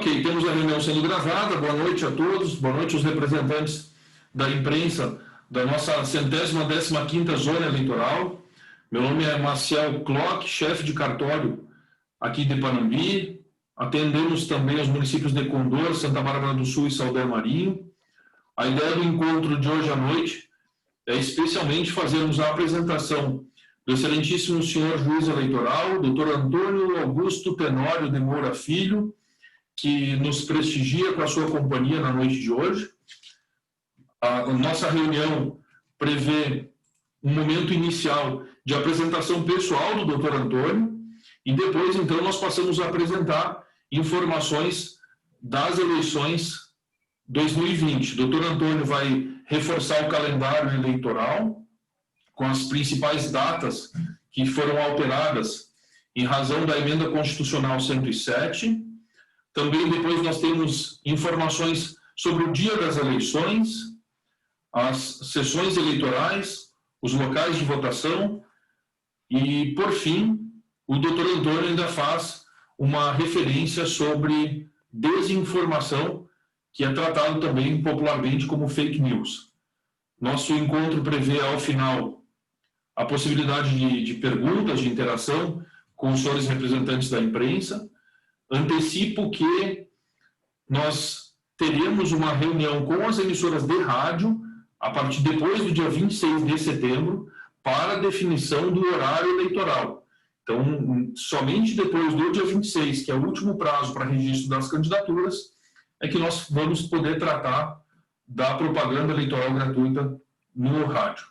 Ok, temos a reunião sendo gravada. Boa noite a todos, boa noite aos representantes da imprensa da nossa 115ª Zona Eleitoral. Meu nome é Marcel Klock, chefe de cartório aqui de Panambi. Atendemos também os municípios de Condor, Santa Bárbara do Sul e Saldanha Marinho. A ideia do encontro de hoje à noite é especialmente fazermos a apresentação do excelentíssimo senhor juiz eleitoral, doutor Antônio Augusto Tenório de Moura Filho, que nos prestigia com a sua companhia na noite de hoje. A nossa reunião prevê um momento inicial de apresentação pessoal do doutor Antônio e depois, então, nós passamos a apresentar informações das eleições 2020. O doutor Antônio vai reforçar o calendário eleitoral com as principais datas que foram alteradas em razão da emenda constitucional 107. Também depois nós temos informações sobre o dia das eleições, as sessões eleitorais, os locais de votação e, por fim, o doutor Antônio ainda faz uma referência sobre desinformação, que é tratado também popularmente como fake news. Nosso encontro prevê, ao final, a possibilidade de perguntas, de interação com os senhores representantes da imprensa. Antecipo que nós teremos uma reunião com as emissoras de rádio a partir depois do dia 26 de setembro para a definição do horário eleitoral. Então, somente depois do dia 26, que é o último prazo para registro das candidaturas, é que nós vamos poder tratar da propaganda eleitoral gratuita no rádio.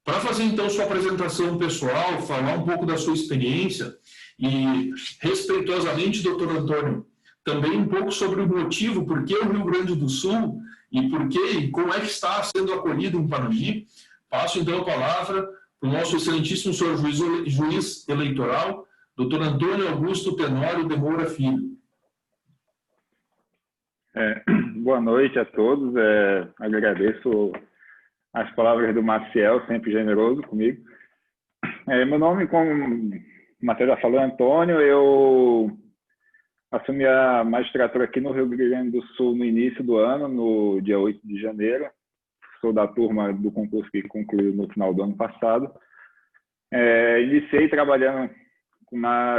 Para fazer, então, sua apresentação pessoal, falar um pouco da sua experiência e, respeitosamente, doutor Antônio, também um pouco sobre o motivo, por que o Rio Grande do Sul e por que e como é que está sendo acolhido em Panambi. Passo, então, a palavra para o nosso excelentíssimo senhor juiz eleitoral, doutor Antônio Augusto Tenório de Moura Filho. Boa noite a todos. Agradeço as palavras do Maciel, sempre generoso comigo. Meu nome, como o Maciel já falou, é Antônio. Eu assumi a magistratura aqui no Rio Grande do Sul no início do ano, no dia 8 de janeiro. Sou da turma do concurso que concluiu no final do ano passado. Iniciei trabalhando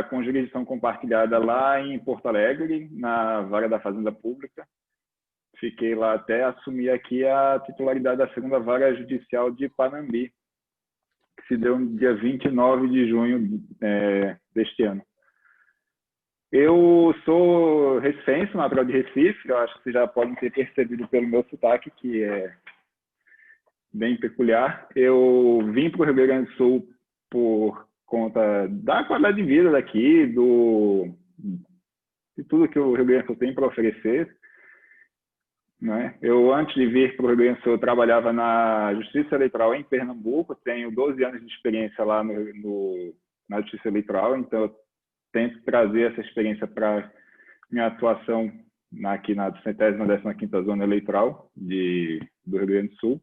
com jurisdição compartilhada lá em Porto Alegre, na vara da Fazenda Pública. Fiquei lá até assumir aqui a titularidade da segunda vara judicial de Panambi, que se deu no dia 29 de junho deste ano. Eu sou recifense, natural de Recife. Eu acho que vocês já podem ter percebido pelo meu sotaque, que é bem peculiar. Eu vim para o Rio Grande do Sul por conta da qualidade de vida daqui, de tudo que o Rio Grande do Sul tem para oferecer. Né? Eu, antes de vir para o Rio Grande do Sul, eu trabalhava na Justiça Eleitoral em Pernambuco. Tenho 12 anos de experiência lá na Justiça Eleitoral, então eu tento trazer essa experiência para minha atuação aqui na 115ª Zona Eleitoral do Rio Grande do Sul,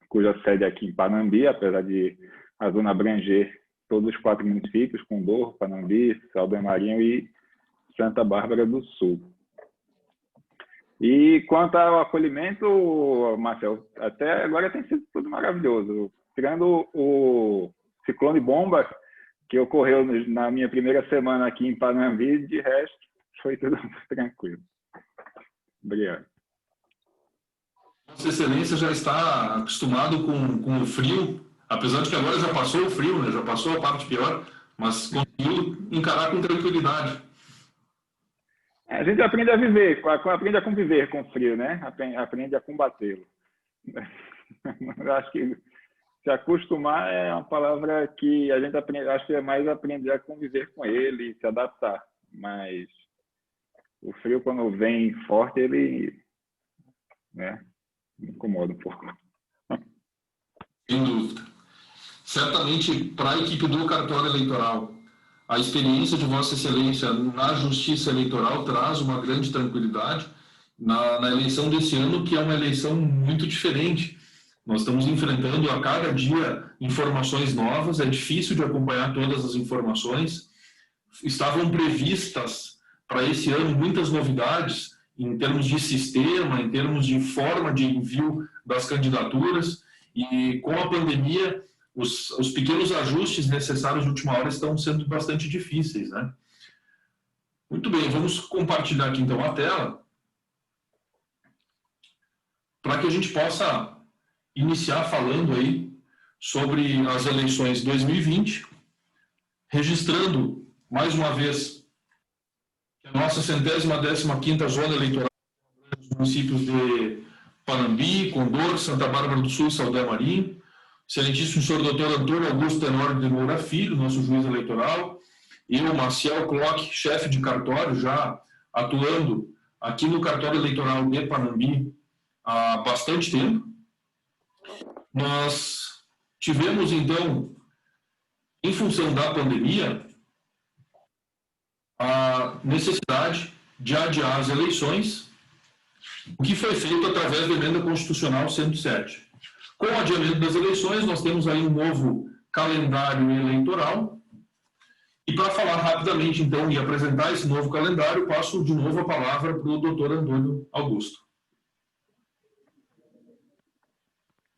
cuja sede é aqui em Panambi, apesar de a zona abranger todos os 4 municípios, Condor, Panambi, Saldanha Marinho e Santa Bárbara do Sul. E quanto ao acolhimento, Marcel, até agora tem sido tudo maravilhoso. Tirando o ciclone bomba, que ocorreu na minha primeira semana aqui em Panambi, de resto, foi tudo tranquilo. Obrigado. Vossa Excelência já está acostumado com o frio, apesar de que agora já passou o frio, né? Já passou a parte pior, mas conseguiu encarar com tranquilidade. A gente aprende a viver, aprende a conviver com o frio, né? Aprende a combatê-lo. Eu acho que se acostumar é uma palavra que a gente aprende, acho que é mais aprender a conviver com ele e se adaptar. Mas o frio, quando vem forte, ele, né, me incomoda um pouco. Sem dúvida. Certamente, para a equipe do cartório eleitoral, a experiência de Vossa Excelência na Justiça Eleitoral traz uma grande tranquilidade na eleição desse ano, que é uma eleição muito diferente. Nós estamos enfrentando a cada dia informações novas, é difícil de acompanhar todas as informações. Estavam previstas para esse ano muitas novidades em termos de sistema, em termos de forma de envio das candidaturas, e com a pandemia, os pequenos ajustes necessários de última hora estão sendo bastante difíceis, né? Muito bem, vamos compartilhar aqui então a tela, para que a gente possa iniciar falando aí sobre as eleições 2020, registrando mais uma vez que a nossa 115ª zona eleitoral dos municípios de Panambi, Condor, Santa Bárbara do Sul e Saldanha Marim, excelentíssimo senhor doutor Antônio Augusto Tenório de Moura Filho, nosso juiz eleitoral, eu, Maciel Clock, chefe de cartório, já atuando aqui no cartório eleitoral de Panambi há bastante tempo. Nós tivemos, então, em função da pandemia, a necessidade de adiar as eleições, o que foi feito através da Emenda Constitucional 107. Com o adiamento das eleições, nós temos aí um novo calendário eleitoral. E para falar rapidamente, então, e apresentar esse novo calendário, passo de novo a palavra para o doutor Antônio Augusto.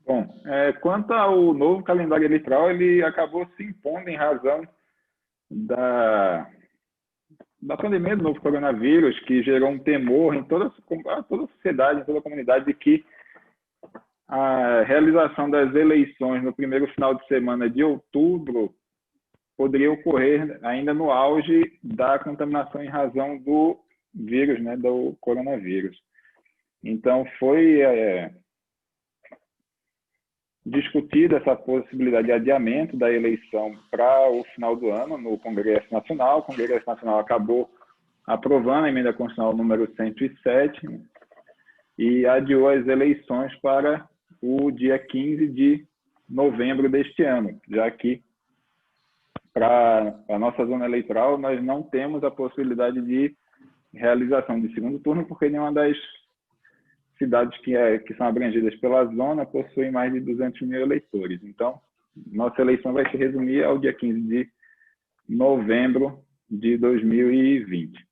Bom, quanto ao novo calendário eleitoral, ele acabou se impondo em razão da pandemia do novo coronavírus, que gerou um temor em toda a sociedade, em toda a comunidade, de que a realização das eleições no primeiro final de semana de outubro poderia ocorrer ainda no auge da contaminação em razão do vírus, né, do coronavírus. Então, foi discutida essa possibilidade de adiamento da eleição para o final do ano no Congresso Nacional. O Congresso Nacional acabou aprovando a Emenda Constitucional número 107 e adiou as eleições para o dia 15 de novembro deste ano, já que para a nossa zona eleitoral nós não temos a possibilidade de realização de segundo turno, porque nenhuma das cidades que são abrangidas pela zona possuem mais de 200 mil eleitores. Então, nossa eleição vai se resumir ao dia 15 de novembro de 2020.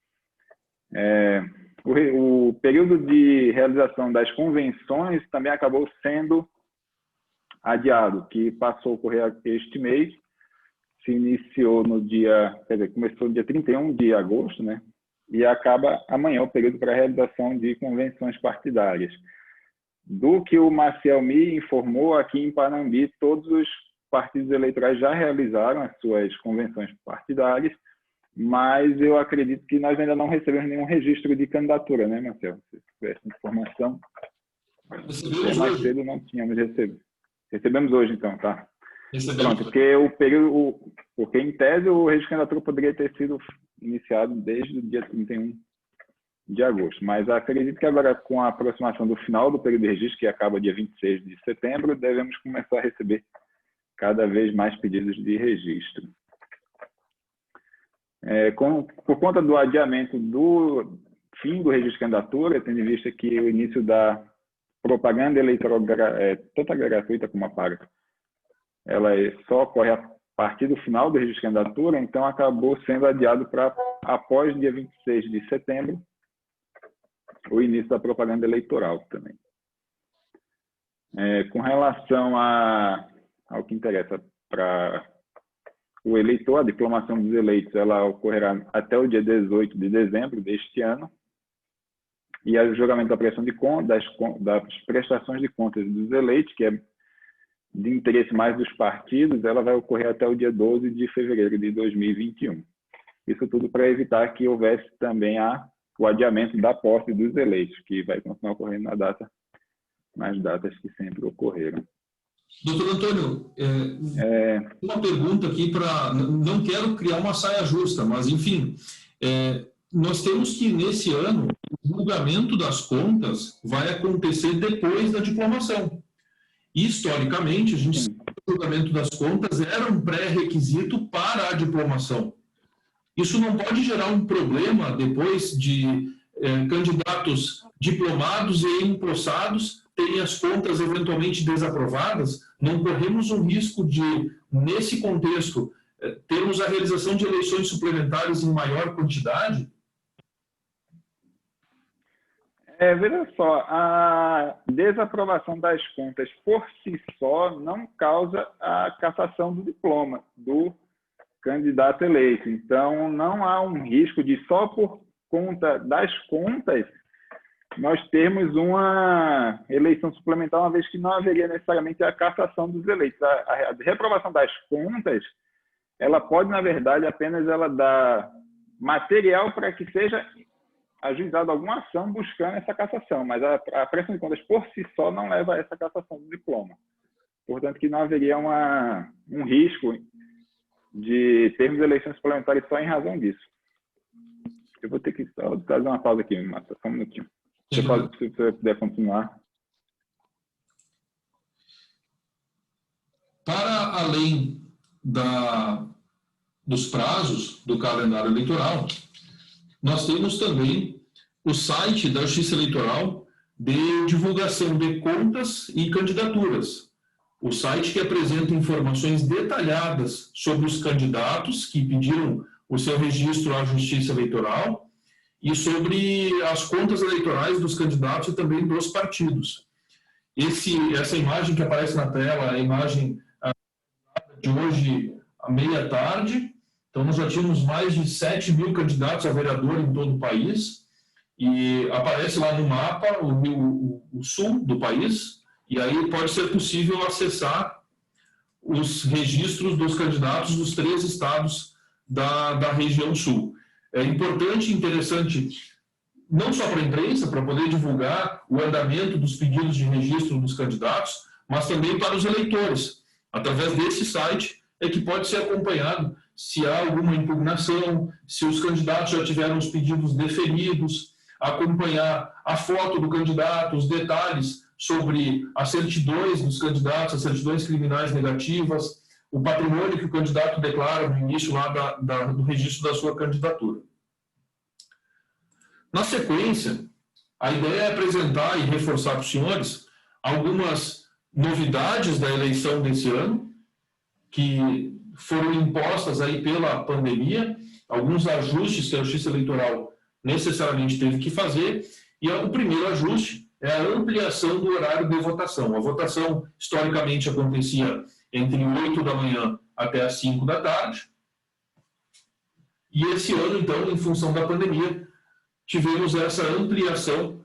O período de realização das convenções também acabou sendo adiado, que passou a ocorrer este mês, se iniciou no dia, começou no dia 31 de agosto, né? E acaba amanhã o período para a realização de convenções partidárias. Do que o Maciel me informou, aqui em Panambi, todos os partidos eleitorais já realizaram as suas convenções partidárias, mas eu acredito que nós ainda não recebemos nenhum registro de candidatura, né, Maciel? Se tivesse informação, mais cedo não tínhamos recebido. Recebemos hoje, então, tá? Pronto, porque em tese o registro de candidatura poderia ter sido iniciado desde o dia 31 de agosto, mas acredito que agora, com a aproximação do final do período de registro, que acaba dia 26 de setembro, devemos começar a receber cada vez mais pedidos de registro. Por conta do adiamento do fim do registro de candidatura, tendo em vista que o início da propaganda eleitoral, tanto a gratuita como a paga, ela só ocorre a partir do final do registro de candidatura, então acabou sendo adiado para após dia 26 de setembro, o início da propaganda eleitoral também. Com relação ao que interessa para o eleitor, a diplomação dos eleitos, ela ocorrerá até o dia 18 de dezembro deste ano, e o julgamento da prestação de contas, das prestações de contas dos eleitos, que é de interesse mais dos partidos, ela vai ocorrer até o dia 12 de fevereiro de 2021. Isso tudo para evitar que houvesse também o adiamento da posse dos eleitos, que vai continuar ocorrendo nas datas que sempre ocorreram. Doutor Antônio, uma pergunta aqui para... Não quero criar uma saia justa, mas, enfim, nós temos que, nesse ano, o julgamento das contas vai acontecer depois da diplomação. Historicamente, a gente sabe que o julgamento das contas era um pré-requisito para a diplomação. Isso não pode gerar um problema depois de candidatos diplomados e empossados terem as contas eventualmente desaprovadas? Não corremos um risco de, nesse contexto, termos a realização de eleições suplementares em maior quantidade? Veja só, a desaprovação das contas por si só não causa a cassação do diploma do candidato eleito. Então, não há um risco de só por conta das contas nós termos uma eleição suplementar, uma vez que não haveria necessariamente a cassação dos eleitos. A reprovação das contas, ela pode, na verdade, apenas ela dar material para que seja ajuizado alguma ação buscando essa cassação, mas a prestação de contas por si só não leva a essa cassação do diploma. Portanto, que não haveria um risco de termos eleições suplementares só em razão disso. Eu vou ter que fazer uma pausa aqui, Márcio, só um minutinho. Se você puder continuar. Para além dos prazos do calendário eleitoral, nós temos também o site da Justiça Eleitoral de divulgação de contas e candidaturas. O site que apresenta informações detalhadas sobre os candidatos que pediram o seu registro à Justiça Eleitoral e sobre as contas eleitorais dos candidatos e também dos partidos. Essa imagem que aparece na tela é a imagem de hoje à meia-tarde. Então, nós já tínhamos mais de 7.000 candidatos a vereador em todo o país, e aparece lá no mapa o sul do país, e aí pode ser possível acessar os registros dos candidatos dos 3 estados da região sul. É importante e interessante, não só para a imprensa, para poder divulgar o andamento dos pedidos de registro dos candidatos, mas também para os eleitores. Através desse site é que pode ser acompanhado se há alguma impugnação, se os candidatos já tiveram os pedidos deferidos, acompanhar a foto do candidato, os detalhes sobre as certidões dos candidatos, as certidões criminais negativas, o patrimônio que o candidato declara no início lá do registro da sua candidatura. Na sequência, a ideia é apresentar e reforçar para os senhores algumas novidades da eleição desse ano, que foram impostas aí pela pandemia, alguns ajustes que a Justiça Eleitoral necessariamente teve que fazer, e o primeiro ajuste é a ampliação do horário de votação. A votação, historicamente, acontecia entre 8 da manhã até as 5 da tarde, e esse ano, então, em função da pandemia, tivemos essa ampliação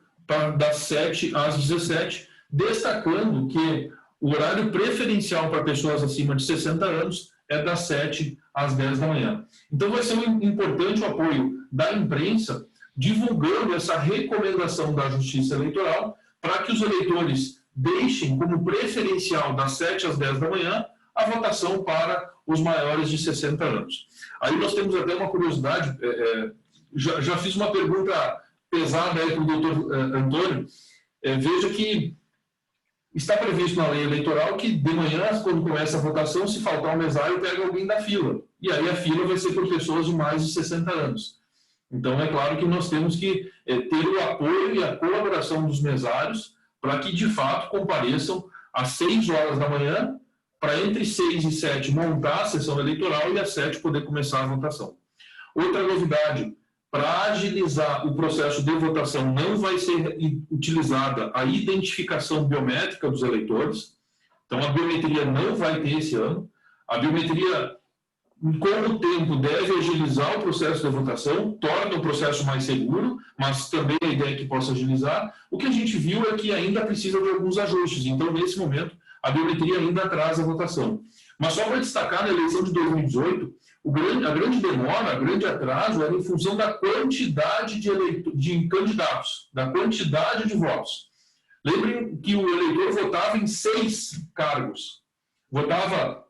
das 7 às 17, destacando que o horário preferencial para pessoas acima de 60 anos é das 7 às 10 da manhã. Então, vai ser importante o apoio da imprensa, divulgando essa recomendação da Justiça Eleitoral para que os eleitores deixem como preferencial das 7 às 10 da manhã a votação para os maiores de 60 anos. Aí nós temos até uma curiosidade, já fiz uma pergunta pesada aí para o doutor Antônio. Veja que está previsto na lei eleitoral que de manhã, quando começa a votação, se faltar um mesário, pega alguém da fila. E aí a fila vai ser por pessoas de mais de 60 anos. Então, é claro que nós temos que ter o apoio e a colaboração dos mesários para que, de fato, compareçam às 6 horas da manhã, para entre 6 e 7 montar a sessão eleitoral e às 7 poder começar a votação. Outra novidade, para agilizar o processo de votação, não vai ser utilizada a identificação biométrica dos eleitores. Então, a biometria não vai ter esse ano. A biometria, com o tempo, deve agilizar o processo de votação, torna o processo mais seguro, mas também a ideia é que possa agilizar. O que a gente viu é que ainda precisa de alguns ajustes. Então, nesse momento, a biometria ainda atrasa a votação. Mas só para destacar, na eleição de 2018, a grande demora, o grande atraso era em função da quantidade de candidatos, da quantidade de votos. Lembrem que o eleitor votava em 6 cargos. Votava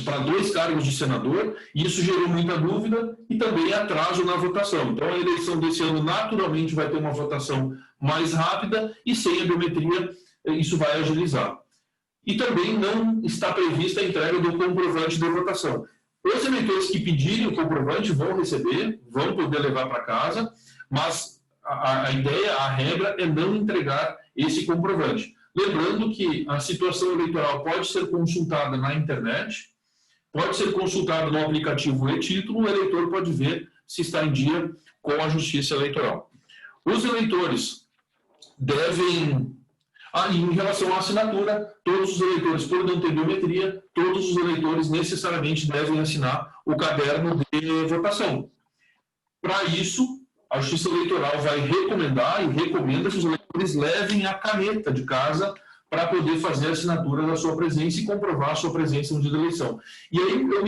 para 2 cargos de senador, e isso gerou muita dúvida e também atraso na votação. Então, a eleição desse ano, naturalmente, vai ter uma votação mais rápida e sem a biometria, isso vai agilizar. E também não está prevista a entrega do comprovante de votação. Os eleitores que pedirem o comprovante vão receber, vão poder levar para casa, mas a ideia, a regra é não entregar esse comprovante. Lembrando que a situação eleitoral pode ser consultada na internet, pode ser consultada no aplicativo e-título, o eleitor pode ver se está em dia com a Justiça Eleitoral. Os eleitores devem... em relação à assinatura, todos os eleitores, por não ter biometria, todos os eleitores necessariamente devem assinar o caderno de votação. Para isso, a Justiça Eleitoral vai recomendar e recomenda que os eleitores levem a caneta de casa para poder fazer a assinatura da sua presença e comprovar a sua presença no dia da eleição. E aí eu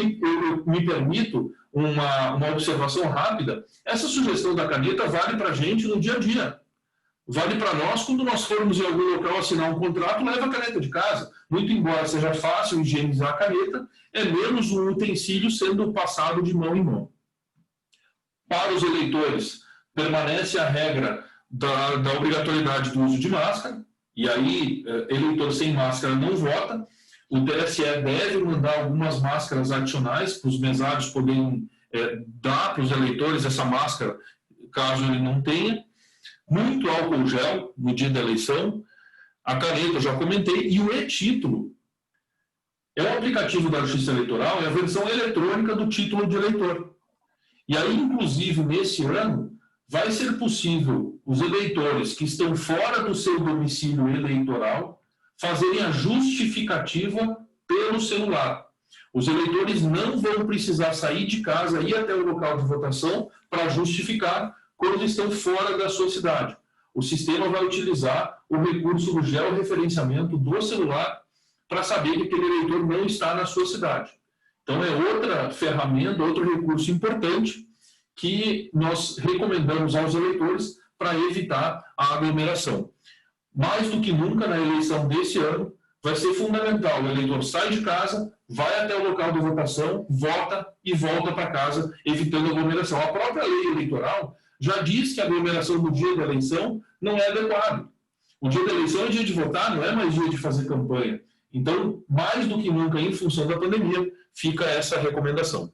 me permito uma observação rápida. Essa sugestão da caneta vale para a gente no dia a dia. Vale para nós, quando nós formos em algum local assinar um contrato, leva a caneta de casa. Muito embora seja fácil higienizar a caneta, é menos um utensílio sendo passado de mão em mão. Para os eleitores, permanece a regra da obrigatoriedade do uso de máscara, e aí eleitor sem máscara não vota. O TSE deve mandar algumas máscaras adicionais para os mesários poderem dar para os eleitores essa máscara, caso ele não tenha. Muito álcool gel no dia da eleição, a caneta eu já comentei, e o e-título é um aplicativo da Justiça Eleitoral, é a versão eletrônica do título de eleitor. E aí, inclusive, nesse ano, vai ser possível os eleitores que estão fora do seu domicílio eleitoral fazerem a justificativa pelo celular. Os eleitores não vão precisar sair de casa e ir até o local de votação para justificar quando estão fora da sua cidade. O sistema vai utilizar o recurso do georreferenciamento do celular para saber que aquele eleitor não está na sua cidade. Então, é outra ferramenta, outro recurso importante que nós recomendamos aos eleitores para evitar a aglomeração. Mais do que nunca, na eleição desse ano, vai ser fundamental. O eleitor sai de casa, vai até o local de votação, vota e volta para casa, evitando aglomeração. A própria lei eleitoral já diz que a aglomeração no dia da eleição não é adequada. O dia da eleição é dia de votar, não é mais dia de fazer campanha. Então, mais do que nunca, em função da pandemia, fica essa recomendação.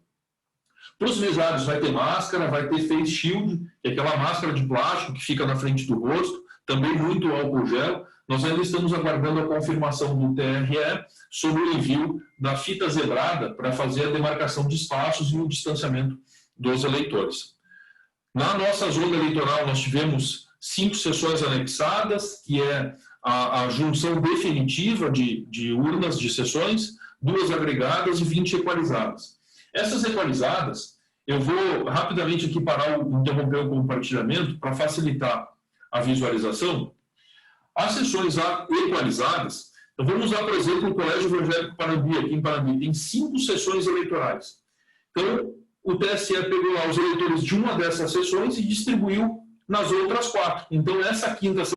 Para os mesários vai ter máscara, vai ter face shield, que é aquela máscara de plástico que fica na frente do rosto, também muito álcool gel. Nós ainda estamos aguardando a confirmação do TRE sobre o envio da fita zebrada para fazer a demarcação de espaços e o distanciamento dos eleitores. Na nossa zona eleitoral, nós tivemos 5 sessões anexadas, que é a junção definitiva de urnas de sessões, 2 agregadas e 20 equalizadas. Essas equalizadas, eu vou rapidamente aqui interromper o compartilhamento para facilitar a visualização. As sessões equalizadas, então vamos usar, por exemplo, o Colégio Evangélico Panambi, aqui em Panambi, tem 5 sessões eleitorais. Então, o TSE pegou lá os eleitores de uma dessas sessões e distribuiu nas outras 4. Então, essa quinta sessão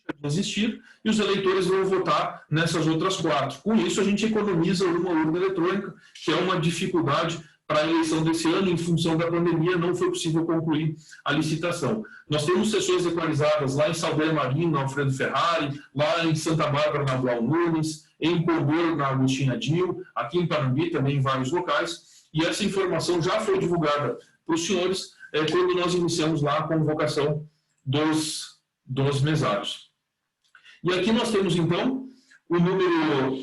deixa de existir e os eleitores vão votar nessas outras 4. Com isso, a gente economiza uma urna eletrônica, que é uma dificuldade para a eleição desse ano. Em função da pandemia, não foi possível concluir a licitação. Nós temos sessões equalizadas lá em Saldanha Marinho, na Alfredo Ferrari, lá em Santa Bárbara, na Blau Nunes, em Condor, na Agostinho Adil, aqui em Panambi, também em vários locais. E essa informação já foi divulgada para os senhores quando nós iniciamos lá a convocação dos mesários. E aqui nós temos, então, o número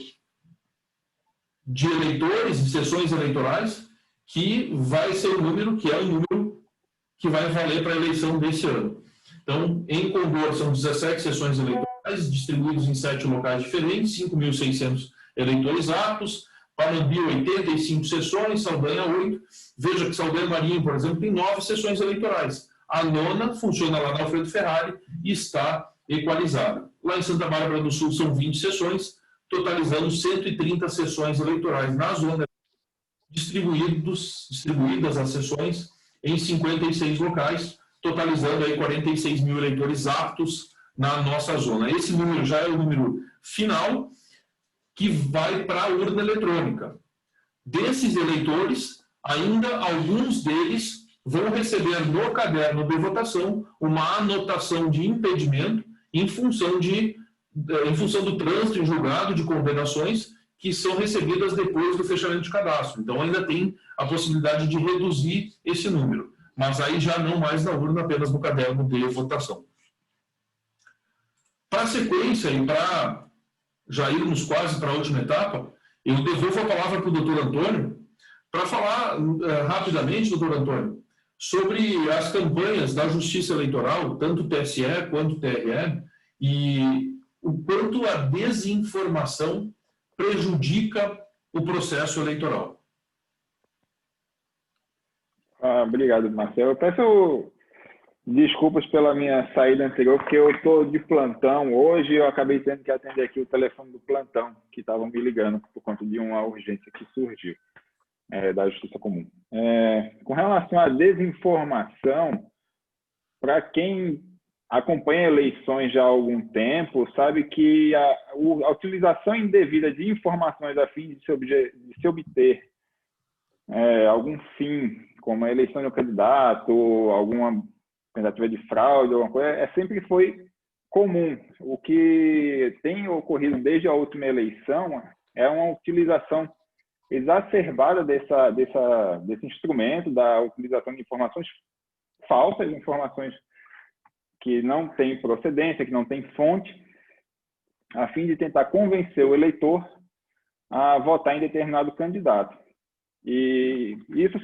de eleitores, de sessões eleitorais, que vai ser o número que vai valer para a eleição desse ano. Então, em Condor, são 17 sessões eleitorais, distribuídos em 7 locais diferentes, 5.600 eleitores aptos. Panambi, 85 sessões, Saldanha, 8. Veja que Saldanha Marinho, por exemplo, tem 9 sessões eleitorais. A 9ª funciona lá na Alfredo Ferrari e está equalizada. Lá em Santa Bárbara do Sul são 20 sessões, totalizando 130 sessões eleitorais na zona, distribuídas as sessões em 56 locais, totalizando aí 46 mil eleitores aptos na nossa zona. Esse número já é o número final, que vai para a urna eletrônica. Desses eleitores, ainda alguns deles vão receber no caderno de votação uma anotação de impedimento em função do trânsito em julgado de condenações que são recebidas depois do fechamento de cadastro. Então, ainda tem a possibilidade de reduzir esse número, mas aí já não mais na urna, apenas no caderno de votação. Para a sequência e para já irmos quase para a última etapa, eu devolvo a palavra para o doutor Antônio para falar rapidamente, doutor Antônio, sobre as campanhas da Justiça Eleitoral, tanto o TSE quanto o TRE, e o quanto a desinformação prejudica o processo eleitoral. Obrigado, Marcelo. Eu peço desculpas pela minha saída anterior, porque eu estou de plantão hoje e eu acabei tendo que atender aqui o telefone do plantão, que estavam me ligando por conta de uma urgência que surgiu da Justiça Comum. Com relação à desinformação, para quem acompanha eleições já há algum tempo, sabe que a utilização indevida de informações a fim de se obter algum fim, como a eleição de um candidato, alguma tentativa de fraude, alguma coisa, sempre foi comum. O que tem ocorrido desde a última eleição é uma utilização exacerbada desse instrumento, da utilização de informações falsas, informações que não têm procedência, que não têm fonte, a fim de tentar convencer o eleitor a votar em determinado candidato. E isso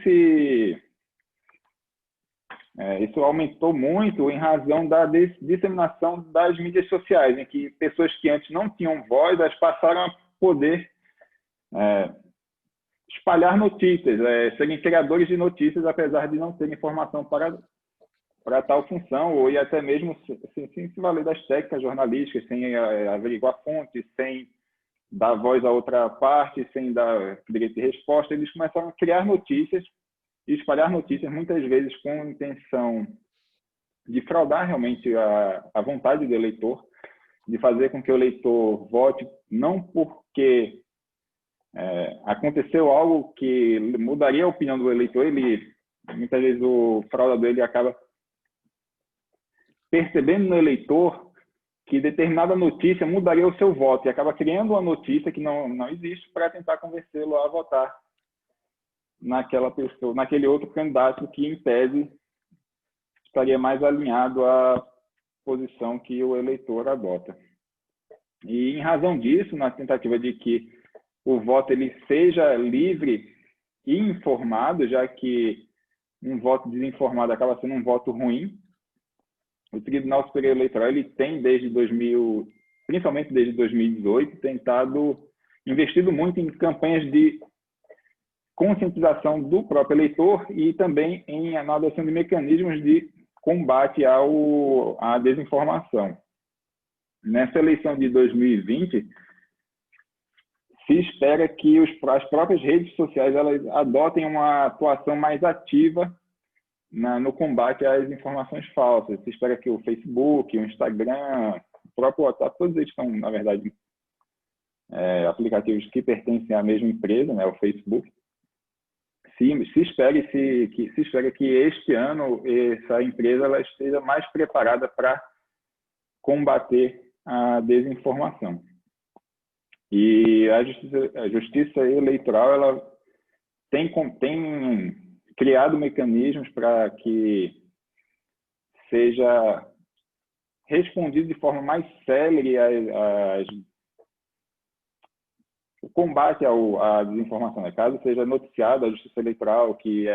aumentou muito em razão da disseminação das mídias sociais, em que pessoas que antes não tinham voz, elas passaram a poder espalhar notícias, serem criadores de notícias, apesar de não terem informação para tal função, ou até mesmo sem se valer das técnicas jornalísticas, sem averiguar fontes, sem dar voz a outra parte, sem dar direito de resposta. Eles começaram a criar notícias e espalhar notícias, muitas vezes com a intenção de fraudar realmente a vontade do eleitor, de fazer com que o eleitor vote não porque aconteceu algo que mudaria a opinião do eleitor. Muitas vezes o fraudador acaba percebendo no eleitor que determinada notícia mudaria o seu voto e acaba criando uma notícia que não existe para tentar convencê-lo a votar naquela pessoa, naquele outro candidato que, em tese, estaria mais alinhado à posição que o eleitor adota. E, em razão disso, na tentativa de que o voto seja livre e informado, já que um voto desinformado acaba sendo um voto ruim, o Tribunal Superior Eleitoral tem, principalmente desde 2018, investido muito em campanhas de conscientização do próprio eleitor e também na adoção de mecanismos de combate à desinformação. Nessa eleição de 2020, se espera que as próprias redes sociais elas adotem uma atuação mais ativa no combate às informações falsas. Se espera que o Facebook, o Instagram, o próprio WhatsApp, todos eles são, na verdade, aplicativos que pertencem à mesma empresa, né, o Facebook. Se espera que este ano essa empresa ela esteja mais preparada para combater a desinformação. E a Justiça Eleitoral ela tem criado mecanismos para que seja respondido de forma mais célere o combate à desinformação. Caso seja noticiado à Justiça Eleitoral que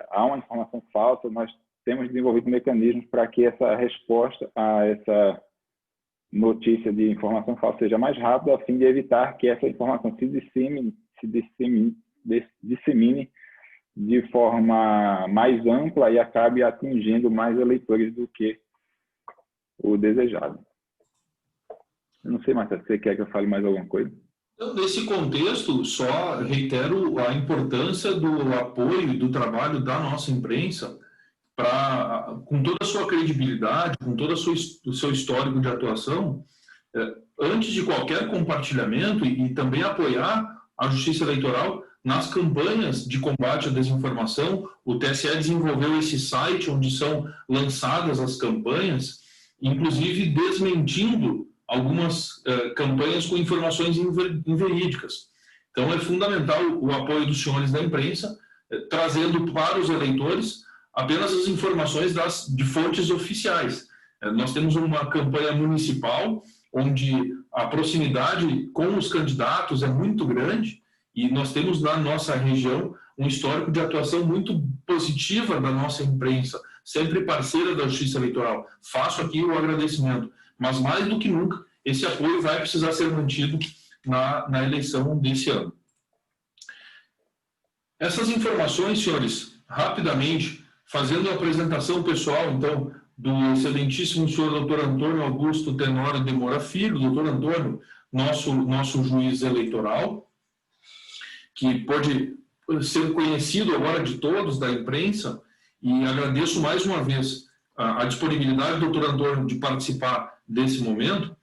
há uma informação falsa, nós temos desenvolvido mecanismos para que essa resposta a essa notícia de informação falsa seja mais rápida, a fim de evitar que essa informação se dissemine de forma mais ampla e acabe atingindo mais eleitores do que o desejado. Eu não sei, Marcelo, você quer que eu fale mais alguma coisa? Então, nesse contexto, só reitero a importância do apoio e do trabalho da nossa imprensa com toda a sua credibilidade, com todo o seu histórico de atuação, antes de qualquer compartilhamento e também apoiar a Justiça Eleitoral nas campanhas de combate à desinformação. O TSE desenvolveu esse site onde são lançadas as campanhas, inclusive desmentindo algumas campanhas com informações inverídicas. Então, é fundamental o apoio dos senhores da imprensa, trazendo para os eleitores apenas as informações de fontes oficiais. Nós temos uma campanha municipal onde a proximidade com os candidatos é muito grande e nós temos na nossa região um histórico de atuação muito positiva da nossa imprensa, sempre parceira da Justiça Eleitoral. Faço aqui o agradecimento. Mas, mais do que nunca, esse apoio vai precisar ser mantido na eleição desse ano. Essas informações, senhores, rapidamente, fazendo a apresentação pessoal, então, do excelentíssimo senhor doutor Antônio Augusto Tenório de Moura Filho, doutor Antônio, nosso juiz eleitoral, que pode ser conhecido agora de todos da imprensa, e agradeço mais uma vez a disponibilidade do doutor Antônio de participar desse momento.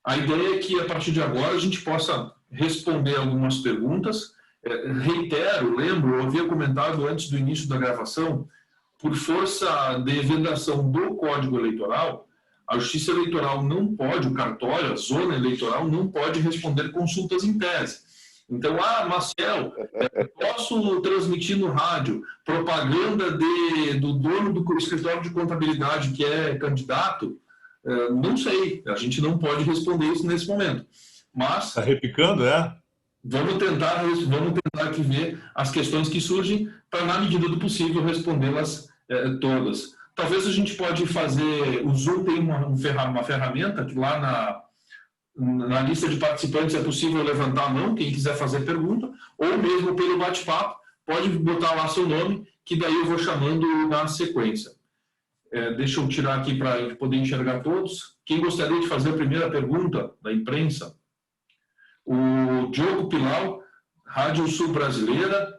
A ideia é que, a partir de agora, a gente possa responder algumas perguntas. Reitero, lembro, eu havia comentado antes do início da gravação, por força de vedação do Código Eleitoral, a Justiça Eleitoral não pode, o cartório, a zona eleitoral, não pode responder consultas em tese. Então, Maciel, posso transmitir no rádio propaganda do dono do escritório de contabilidade que é candidato? Não sei, a gente não pode responder isso nesse momento. Mas... Está repicando, é? Vamos tentar aqui ver as questões que surgem para, na medida do possível, respondê-las todas. Talvez a gente pode fazer... O Zoom tem uma ferramenta que lá na lista de participantes é possível levantar a mão, quem quiser fazer pergunta, ou mesmo pelo bate-papo, pode botar lá seu nome, que daí eu vou chamando na sequência. Deixa eu tirar aqui para poder enxergar todos. Quem gostaria de fazer a primeira pergunta da imprensa? O Diogo Pilau, Rádio Sul Brasileira,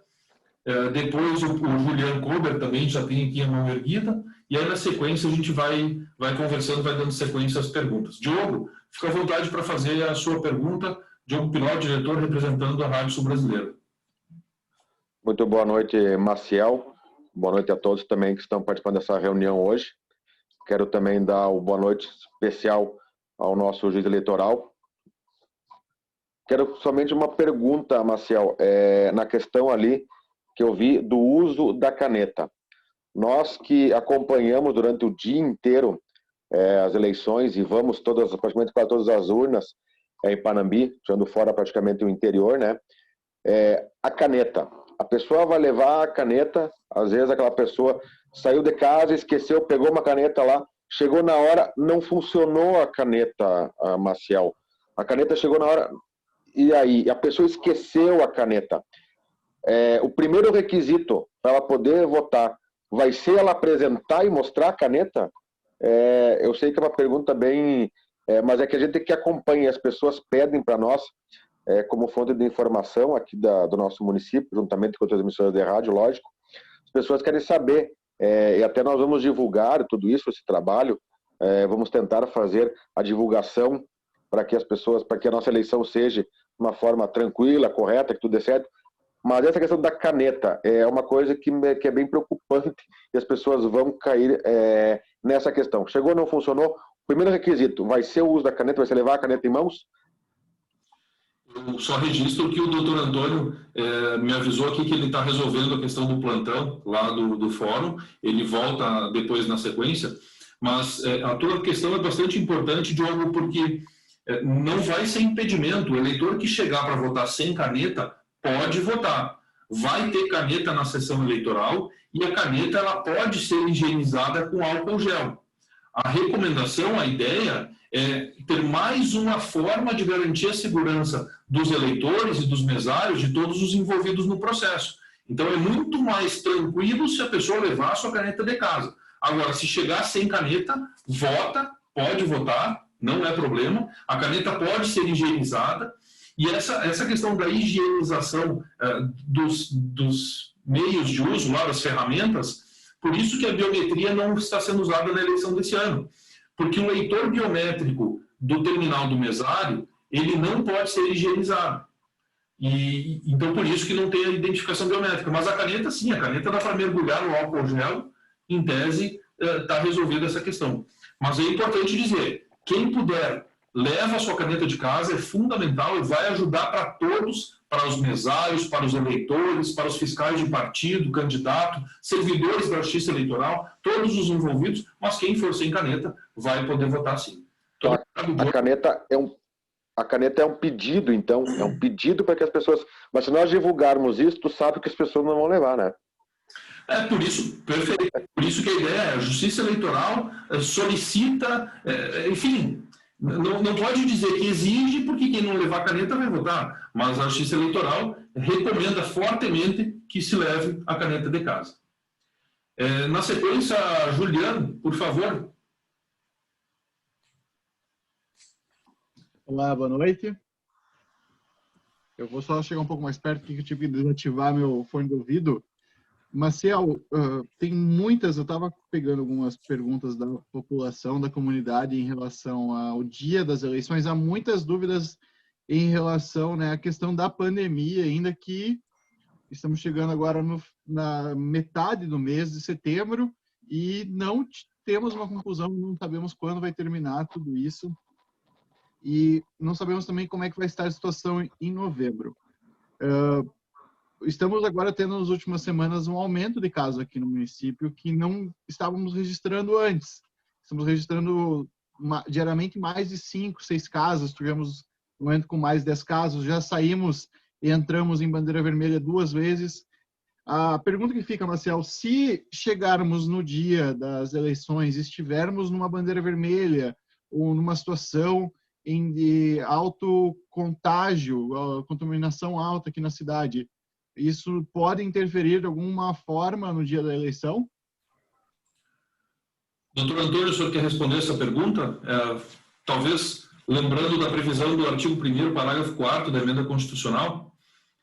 depois o Juliano Kober também já tem aqui a mão erguida, e aí na sequência a gente vai conversando, vai dando sequência às perguntas. Diogo, fica à vontade para fazer a sua pergunta. Diogo Pilau, diretor representando a Rádio Sul Brasileira. Muito boa noite, Maciel. Boa noite a todos também que estão participando dessa reunião hoje. Quero também dar uma boa noite especial ao nosso juiz eleitoral. Quero somente uma pergunta, Maciel, na questão ali que eu vi do uso da caneta. Nós que acompanhamos durante o dia inteiro as eleições e vamos praticamente para todas as urnas em Panambi, tirando fora praticamente o interior, né? A caneta. A pessoa vai levar a caneta, às vezes aquela pessoa saiu de casa, esqueceu, pegou uma caneta lá, chegou na hora, não funcionou a caneta, Maciel. A caneta chegou na hora... E aí, a pessoa esqueceu a caneta. O primeiro requisito para ela poder votar vai ser ela apresentar e mostrar a caneta? Eu sei que é uma pergunta bem... mas é que a gente que acompanha, as pessoas pedem para nós, como fonte de informação aqui do nosso município, juntamente com outras emissoras de rádio, lógico, as pessoas querem saber, e até nós vamos divulgar tudo isso, esse trabalho, vamos tentar fazer a divulgação para que a nossa eleição seja de uma forma tranquila, correta, que tudo dê certo. Mas essa questão da caneta é uma coisa que é bem preocupante e as pessoas vão cair nessa questão. Chegou, não funcionou. O primeiro requisito vai ser o uso da caneta, vai ser levar a caneta em mãos? Eu só registro que o doutor Antônio me avisou aqui que ele está resolvendo a questão do plantão lá do fórum. Ele volta depois na sequência. Mas a tua questão é bastante importante, Diogo, porque... não vai ser impedimento. O eleitor que chegar para votar sem caneta pode votar. Vai ter caneta na sessão eleitoral e a caneta ela pode ser higienizada com álcool gel. A recomendação, a ideia é ter mais uma forma de garantir a segurança dos eleitores e dos mesários, de todos os envolvidos no processo. Então é muito mais tranquilo se a pessoa levar a sua caneta de casa. Agora, se chegar sem caneta, vota, pode votar, não é problema, a caneta pode ser higienizada, e essa questão da higienização dos meios de uso, lá, das ferramentas, por isso que a biometria não está sendo usada na eleição desse ano, porque o leitor biométrico do terminal do mesário, ele não pode ser higienizado. Então, por isso que não tem a identificação biométrica. Mas a caneta, sim, a caneta dá para mergulhar no álcool gel, em tese, está resolvida essa questão. Mas é importante dizer, quem puder, leva a sua caneta de casa, é fundamental e vai ajudar para todos, para os mesários, para os eleitores, para os fiscais de partido, candidato, servidores da Justiça Eleitoral, todos os envolvidos, mas quem for sem caneta vai poder votar sim. A caneta é um pedido, então, é um pedido para que as pessoas... Mas se nós divulgarmos isso, tu sabe que as pessoas não vão levar, né? É por isso, perfeito. Por isso que a ideia é a Justiça Eleitoral solicita, enfim, não pode dizer que exige, porque quem não levar a caneta vai votar, mas a Justiça Eleitoral recomenda fortemente que se leve a caneta de casa. Na sequência, Juliano, por favor. Olá, boa noite. Eu vou só chegar um pouco mais perto, porque eu tive que desativar meu fone de ouvido. Maciel, tem muitas, eu estava pegando algumas perguntas da população, da comunidade em relação ao dia das eleições. Há muitas dúvidas em relação, né, à questão da pandemia, ainda que estamos chegando agora na metade do mês de setembro e não temos uma conclusão, não sabemos quando vai terminar tudo isso e não sabemos também como é que vai estar a situação em novembro. Estamos agora tendo nas últimas semanas um aumento de casos aqui no município que não estávamos registrando antes. Estamos registrando diariamente mais de 5, 6 casos, tivemos um momento com mais de 10 casos, já saímos e entramos em bandeira vermelha 2 vezes. A pergunta que fica, Marcel, se chegarmos no dia das eleições, estivermos numa bandeira vermelha ou numa situação de alto contágio, contaminação alta aqui na cidade, isso pode interferir de alguma forma no dia da eleição? Doutor Antônio, o senhor quer responder essa pergunta? Talvez lembrando da previsão do artigo 1º, parágrafo 4º da emenda constitucional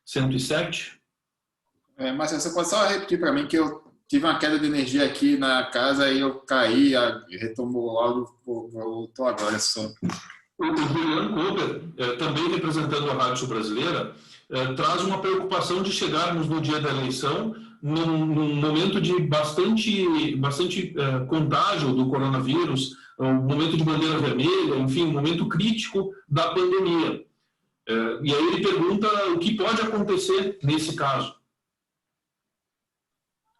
107. Mas você pode só repetir para mim que eu tive uma queda de energia aqui na casa e eu caí, retomou o áudio, voltou agora só. O Juliano Kober, também representando a Rádio Sul Brasileira, traz uma preocupação de chegarmos no dia da eleição num momento de bastante contágio do coronavírus, um momento de bandeira vermelha, enfim, um momento crítico da pandemia. E aí ele pergunta o que pode acontecer nesse caso.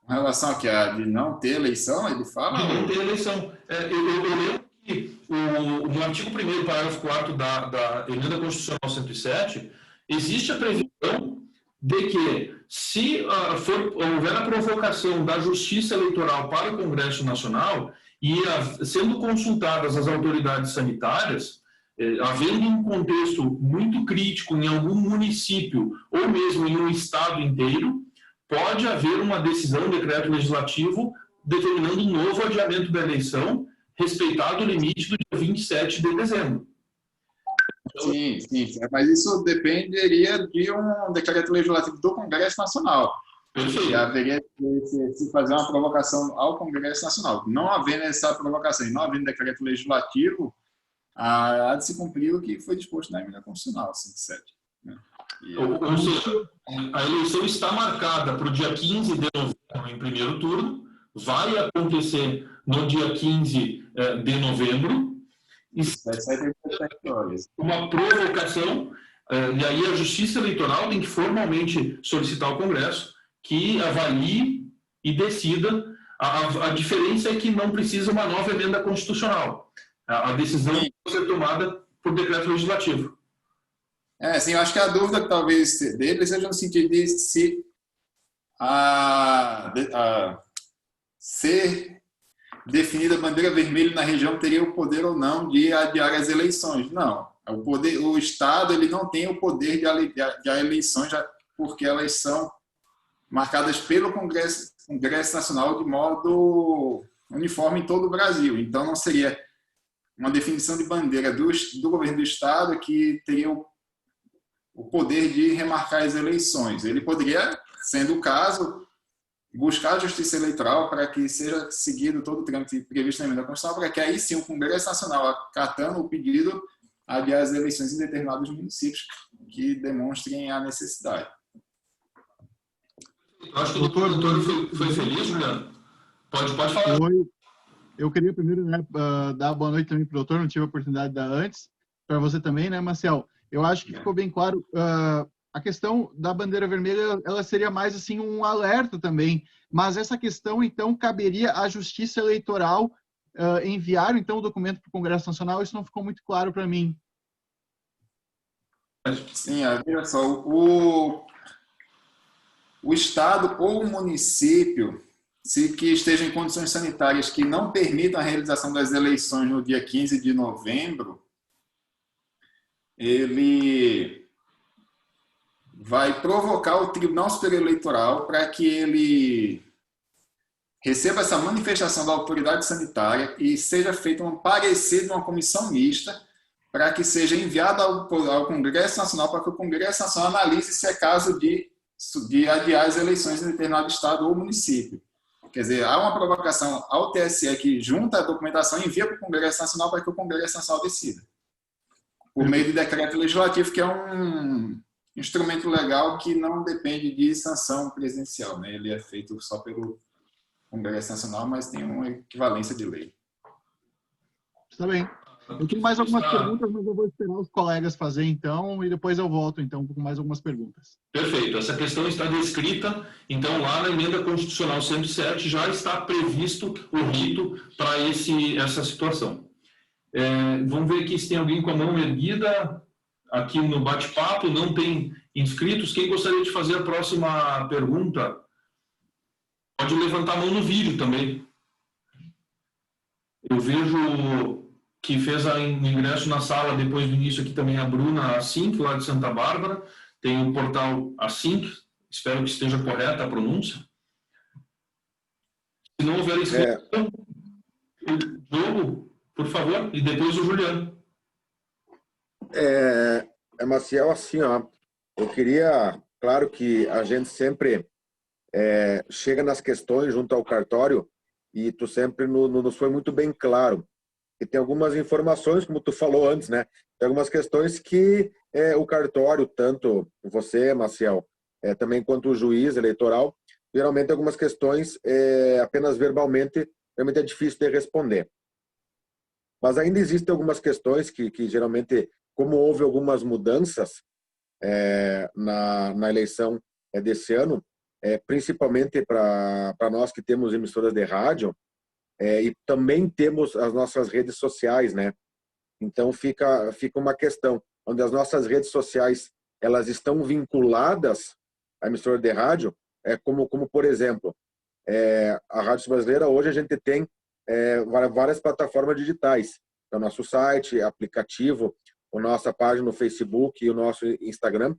Com relação aqui a de não ter eleição, ele fala? De não ter eleição. Eu lembro que no artigo 1º, parágrafo 4º da emenda constitucional 107, existe a previsão de que, se houver a provocação da Justiça Eleitoral para o Congresso Nacional e sendo consultadas as autoridades sanitárias, havendo um contexto muito crítico em algum município ou mesmo em um estado inteiro, pode haver uma decisão, um decreto legislativo, determinando um novo adiamento da eleição, respeitado o limite do dia 27 de dezembro. Sim, mas isso dependeria de um decreto legislativo do Congresso Nacional. Perfeito. E haveria que se fazer uma provocação ao Congresso Nacional. Não havendo essa provocação e não havendo decreto legislativo, há de se cumprir o que foi disposto na emenda constitucional 107. Né? Ou seja, a eleição está marcada para o dia 15 de novembro em primeiro turno, vai acontecer no dia 15 de novembro, uma provocação, e aí a Justiça Eleitoral tem que formalmente solicitar ao Congresso que avalie e decida. A diferença é que não precisa uma nova emenda constitucional. A decisão pode ser tomada por decreto legislativo. Sim, eu acho que a dúvida que talvez dele seja no sentido de se ser definida a bandeira vermelha na região teria o poder ou não de adiar as eleições. Não. O Estado ele não tem o poder de adiar eleições, porque elas são marcadas pelo Congresso Nacional de modo uniforme em todo o Brasil. Então, não seria uma definição de bandeira do governo do Estado que teria o poder de remarcar as eleições. Ele poderia, sendo o caso, buscar a Justiça Eleitoral para que seja seguido todo o trâmite previsto na emenda constitucional, para que aí sim o Congresso Nacional, acatando o pedido, adiar as eleições em determinados municípios que demonstrem a necessidade. Eu acho que o doutor Antônio foi feliz, Juliano. Pode falar. Eu queria primeiro, né, dar boa noite também para o doutor, não tive a oportunidade de dar antes, para você também, né, Marcel? Eu acho que ficou bem claro. A questão da bandeira vermelha, ela seria mais assim um alerta também, mas essa questão, então, caberia à Justiça Eleitoral enviar, então, o documento para o Congresso Nacional. Isso não ficou muito claro para mim. Sim, olha só, o Estado ou o município que esteja em condições sanitárias que não permitam a realização das eleições no dia 15 de novembro, ele vai provocar o Tribunal Superior Eleitoral para que ele receba essa manifestação da autoridade sanitária e seja feito um parecer de uma comissão mista para que seja enviado ao Congresso Nacional, para que o Congresso Nacional analise se é caso de adiar as eleições em determinado estado ou município. Quer dizer, há uma provocação ao TSE que junta a documentação e envia para o Congresso Nacional para que o Congresso Nacional decida. Por meio de decreto legislativo, que é um instrumento legal que não depende de sanção presidencial, né? Ele é feito só pelo Congresso Nacional, mas tem uma equivalência de lei. Está bem. Eu tenho mais algumas perguntas, mas eu vou esperar os colegas fazer então, e depois eu volto então com mais algumas perguntas. Perfeito. Essa questão está descrita, então lá na Emenda Constitucional 107 já está previsto o rito para essa situação. Vamos ver aqui se tem alguém com a mão erguida aqui no bate-papo, não tem inscritos. Quem gostaria de fazer a próxima pergunta? Pode levantar a mão no vídeo também. Eu vejo que fez o ingresso na sala depois do início aqui também a Bruna Assinck, lá de Santa Bárbara. Tem o portal Assinck, espero que esteja correta a pronúncia. Se não houver inscrição, o Diogo, por favor, e depois o Juliano. Maciel, assim, ó, eu queria, claro que a gente sempre chega nas questões junto ao cartório e tu sempre nos foi muito bem claro. E tem algumas informações, como tu falou antes, né? Tem algumas questões que o cartório, tanto você, Maciel, também quanto o juiz eleitoral, geralmente algumas questões apenas verbalmente, realmente é difícil de responder. Mas ainda existem algumas questões que geralmente, como houve algumas mudanças na eleição desse ano, principalmente para nós que temos emissoras de rádio, e também temos as nossas redes sociais, né? Então fica uma questão onde as nossas redes sociais elas estão vinculadas à emissora de rádio, como por exemplo, a Rádio Brasileira hoje a gente tem várias plataformas digitais, o nosso site, aplicativo, a nossa página no Facebook e o nosso Instagram,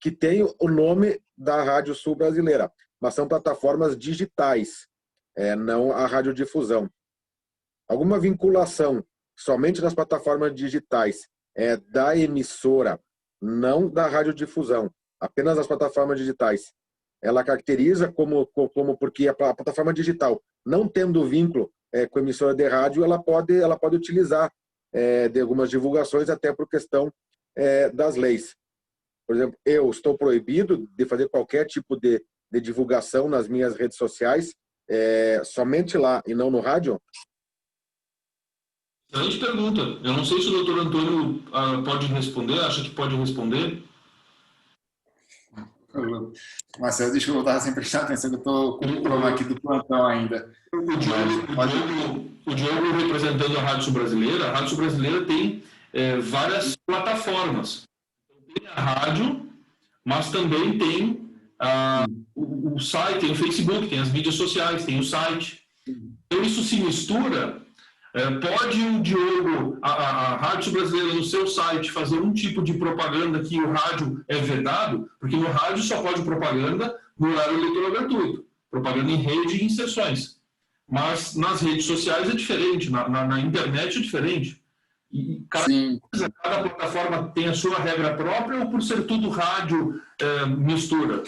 que tem o nome da Rádio Sul Brasileira, mas são plataformas digitais, não a radiodifusão. Alguma vinculação somente nas plataformas digitais da emissora, não da radiodifusão, apenas as plataformas digitais. Ela caracteriza como porque a plataforma digital, não tendo vínculo com a emissora de rádio, ela pode utilizar de algumas divulgações até por questão das leis. Por exemplo, eu estou proibido de fazer qualquer tipo de divulgação nas minhas redes sociais, somente lá e não no rádio? Excelente pergunta. Eu não sei se o doutor Antônio pode responder, acha que pode responder. Marcelo, desculpa, eu estava sem prestar atenção, que eu estou com o problema aqui do plantão ainda. O Diogo representando a Rádio Sul Brasileira. A Rádio Sul Brasileira tem várias plataformas. Tem a rádio, mas também tem o site, tem o Facebook, tem as mídias sociais, tem o site. Então isso se mistura. Pode o Diogo, a Rádio Brasileira no seu site fazer um tipo de propaganda que o rádio é vedado, porque no rádio só pode propaganda no horário eleitoral gratuito, propaganda em rede e em sessões. Mas nas redes sociais é diferente, na internet é diferente. E cada plataforma tem a sua regra própria ou por ser tudo rádio mistura?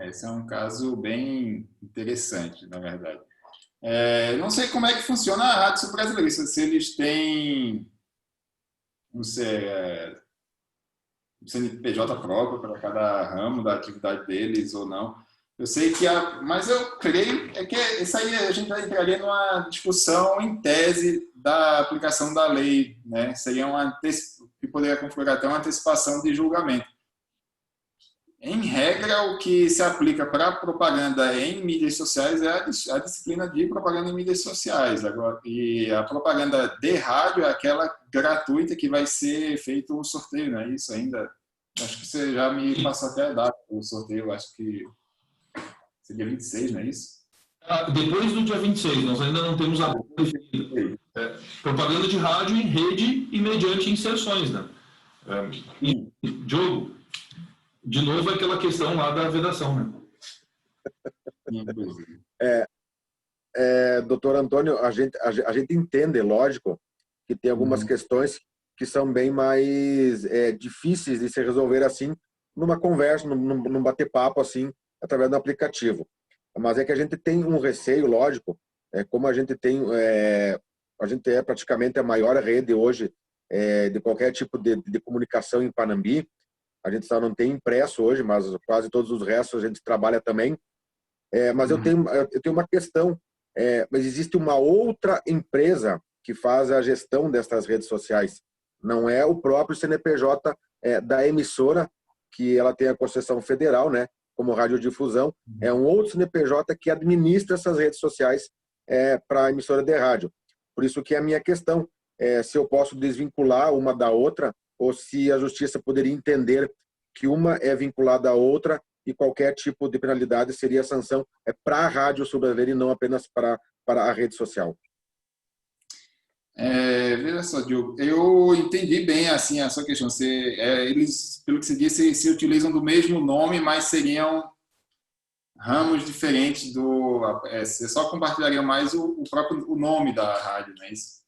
Esse é um caso bem interessante, na verdade. Não sei como é que funciona a Rádio Sul Brasileira, se eles têm, não sei, CNPJ próprio para cada ramo da atividade deles ou não. Eu sei que mas eu creio que isso aí a gente vai entraria numa discussão em tese da aplicação da lei, né? Seria que poderia configurar até uma antecipação de julgamento. Em regra, o que se aplica para propaganda em mídias sociais é a disciplina de propaganda em mídias sociais. Agora, e a propaganda de rádio é aquela gratuita que vai ser feito o sorteio, não é isso ainda? Acho que você já me passou até a data do sorteio, acho que Dia 26, não é isso? Depois do dia 26, nós ainda não temos a propaganda de rádio em rede e mediante inserções, né? Diogo, de novo aquela questão lá da vedação, né? Doutor Antônio, a gente entende, lógico, que tem algumas questões que são bem mais difíceis de se resolver assim, numa conversa, num bater-papo assim, através do aplicativo. Mas é que a gente tem um receio, lógico, como a gente é praticamente a maior rede hoje de qualquer tipo de comunicação em Panambi. A gente só não tem impresso hoje, mas quase todos os restos a gente trabalha também. Mas eu tenho uma questão. Mas existe uma outra empresa que faz a gestão dessas redes sociais. Não é o próprio CNPJ da emissora, que ela tem a concessão federal, né, como radiodifusão. É um outro CNPJ que administra essas redes sociais para a emissora de rádio. Por isso que é a minha questão, se eu posso desvincular uma da outra, ou se a justiça poderia entender que uma é vinculada à outra e qualquer tipo de penalidade seria sanção para a rádio brasileira e não apenas para a rede social. Veja só, Diogo, eu entendi bem assim, a sua questão. Eles, pelo que você disse, se utilizam do mesmo nome, mas seriam ramos diferentes você só compartilharia mais o próprio nome da rádio, não é isso?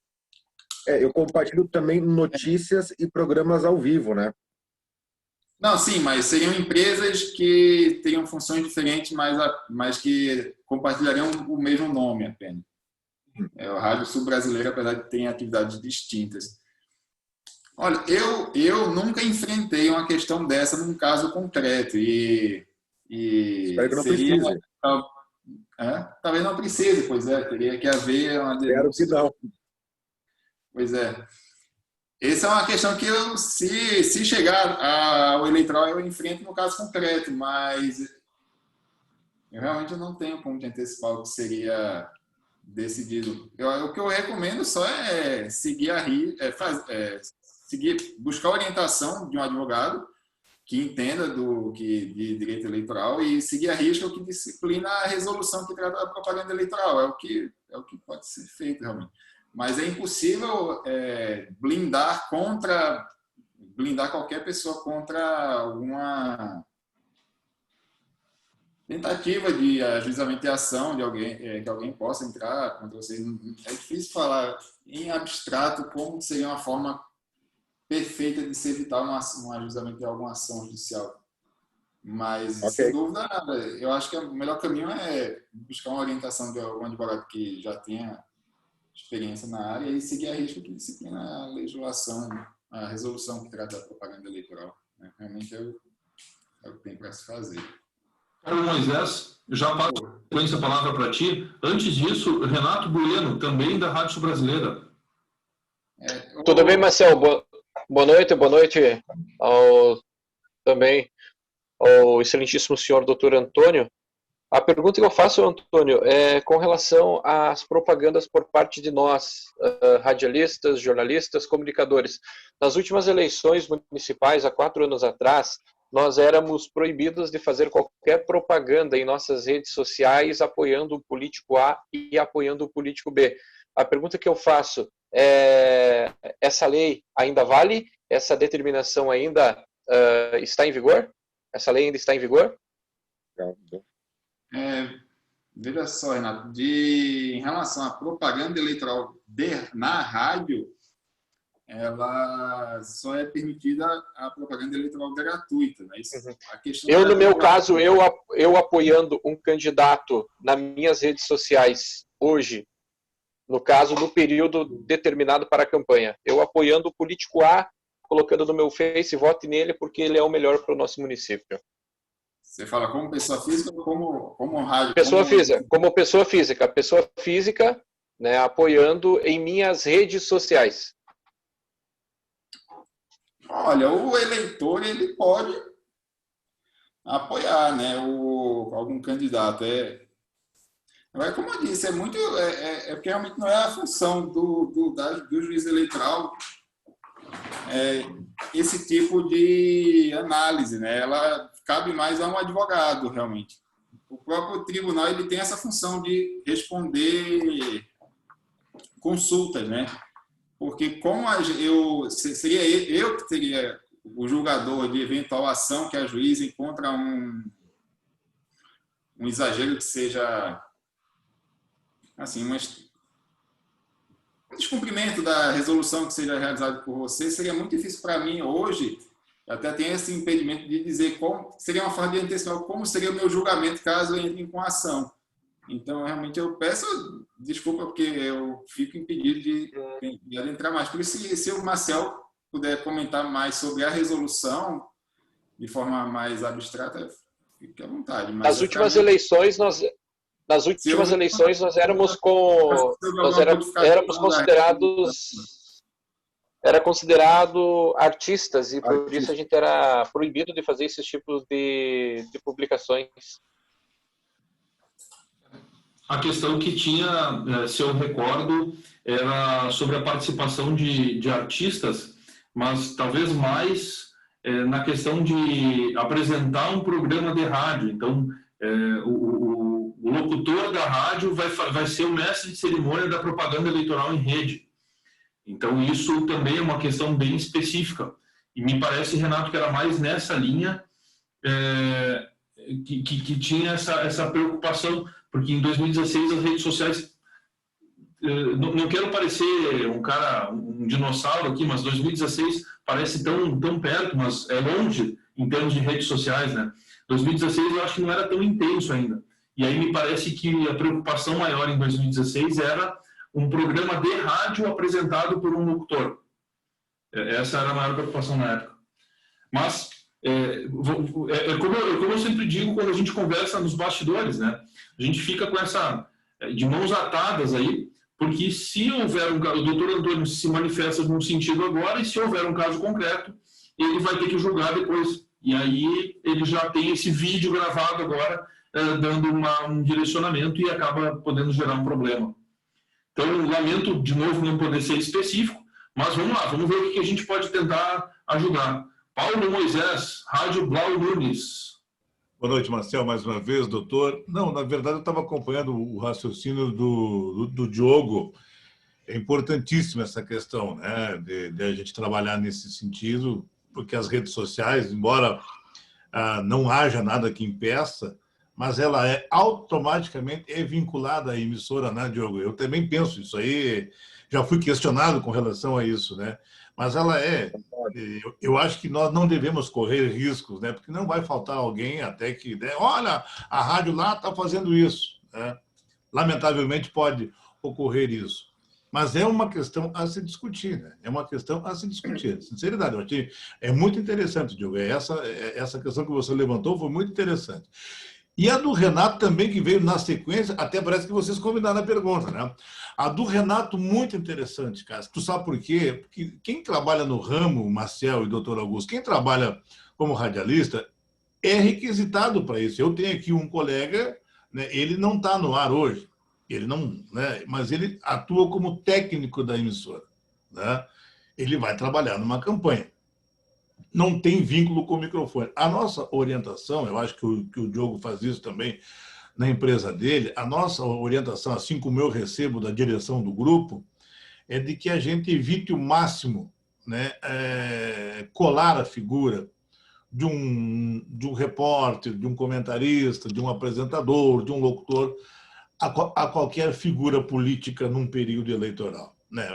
Eu compartilho também notícias e programas ao vivo, né? Não, sim, mas seriam empresas que teriam funções diferentes, mas que compartilhariam o mesmo nome apenas. O Rádio Sul Brasileiro, apesar de ter atividades distintas. Olha, eu nunca enfrentei uma questão dessa num caso concreto. Espero que não precise. Talvez não precise, pois teria que haver uma denúncia. Espero que não. Pois é. Essa é uma questão que se chegar ao eleitoral, eu enfrento no caso concreto, mas eu realmente não tenho como te antecipar o que seria decidido. O que eu recomendo só é buscar orientação de um advogado que entenda de direito eleitoral e seguir a risca o que disciplina a resolução que trata da propaganda eleitoral. É o que pode ser feito realmente. Mas é impossível blindar qualquer pessoa contra alguma tentativa de ajuizamento de ação de alguém, que alguém possa entrar contra vocês. É difícil falar em abstrato como seria uma forma perfeita de se evitar um ajuizamento de alguma ação judicial. Mas, sem dúvida nada, eu acho que o melhor caminho é buscar uma orientação de algum advogado que já tenha experiência na área e seguir a risca que disciplina a legislação, a resolução que trata da propaganda eleitoral. Realmente é o que tem para se fazer. Carlos Moisés, já passo a palavra para ti. Antes disso, Renato Bueno, também da Rádio Sul Brasileira. Tudo bem, Marcel? Boa noite também ao excelentíssimo senhor doutor Antônio. A pergunta que eu faço, Antônio, é com relação às propagandas por parte de nós, radialistas, jornalistas, comunicadores. Nas últimas eleições municipais, há 4 anos atrás, nós éramos proibidos de fazer qualquer propaganda em nossas redes sociais apoiando o político A e apoiando o político B. A pergunta que eu faço é: essa lei ainda vale? Essa determinação ainda está em vigor? Essa lei ainda está em vigor? Veja só, Renato, em relação à propaganda eleitoral na rádio, ela só é permitida a propaganda eleitoral gratuita, não é isso? Uhum. No meu caso, eu apoiando um candidato nas minhas redes sociais hoje, no caso do período determinado para a campanha, eu apoiando o político A, colocando no meu Face, vote nele porque ele é o melhor para o nosso município. Você fala como pessoa física ou como rádio? Como pessoa física, né, apoiando em minhas redes sociais. Olha, o eleitor ele pode apoiar, né, algum candidato. Agora, como eu disse, porque realmente não é a função do juiz eleitoral esse tipo de análise, né? Ela cabe mais a um advogado, realmente. O próprio tribunal ele tem essa função de responder consultas, né? Porque como seria eu que teria o julgador de eventual ação que a juiz encontra um exagero que seja assim, um descumprimento da resolução que seja realizado por você, seria muito difícil para mim hoje, até tenho esse impedimento de dizer como seria uma forma de antecipar como seria o meu julgamento caso eu entre com a ação. Então, realmente, eu peço desculpa porque eu fico impedido de adentrar mais. Por isso, se o Marcel puder comentar mais sobre a resolução de forma mais abstrata, fique à vontade. Mas nas últimas eleições, nós éramos considerado artistas, e por isso a gente era proibido de fazer esses tipos de publicações. A questão que tinha, se eu recordo, era sobre a participação de artistas, mas talvez mais na questão de apresentar um programa de rádio. Então, o locutor da rádio vai ser o mestre de cerimônia da propaganda eleitoral em rede. Então, isso também é uma questão bem específica. E me parece, Renato, que era mais nessa linha que tinha essa preocupação, porque em 2016 as redes sociais, não quero parecer um dinossauro aqui, mas 2016 parece tão perto, mas é longe em termos de redes sociais, né? 2016 eu acho que não era tão intenso ainda. E aí me parece que a preocupação maior em 2016 era um programa de rádio apresentado por um locutor. Essa era a maior preocupação na época. Mas, como eu sempre digo quando a gente conversa nos bastidores, né? A gente fica com essa de mãos atadas aí, porque se houver o doutor Antônio se manifesta num sentido agora, e se houver um caso concreto, ele vai ter que julgar depois. E aí ele já tem esse vídeo gravado agora, dando um direcionamento e acaba podendo gerar um problema. Então, lamento de novo não poder ser específico, mas vamos lá, vamos ver o que a gente pode tentar ajudar. Paulo Moisés, Rádio Blau Nunes. Boa noite, Marcel, mais uma vez, doutor. Não, na verdade, eu estava acompanhando o raciocínio do Diogo. É importantíssima essa questão, né, de a gente trabalhar nesse sentido, porque as redes sociais, embora não haja nada que impeça, mas ela automaticamente vinculada à emissora, né, Diogo? Eu também penso isso aí, já fui questionado com relação a isso, né? Mas ela eu acho que nós não devemos correr riscos, né? Porque não vai faltar alguém até que, né? Olha, a rádio lá está fazendo isso, né? Lamentavelmente pode ocorrer isso. Mas é uma questão a se discutir, né? É uma questão a se discutir. Sinceridade, eu achei, é muito interessante, Diogo. Essa questão que você levantou foi muito interessante. E a do Renato também, que veio na sequência, até parece que vocês combinaram a pergunta, né? A do Renato, muito interessante, cara. Tu sabe por quê? Porque quem trabalha no ramo, Marcel e doutor Augusto, quem trabalha como radialista é requisitado para isso. Eu tenho aqui um colega, né, ele não está no ar hoje, ele não, né, mas ele atua como técnico da emissora, né? Ele vai trabalhar numa campanha. Não tem vínculo com o microfone. A nossa orientação, eu acho que o Diogo faz isso também na empresa dele, a nossa orientação, assim como eu recebo da direção do grupo, é de que a gente evite o máximo, né, colar a figura de um repórter, de um comentarista, de um apresentador, de um locutor, a qualquer figura política num período eleitoral, né?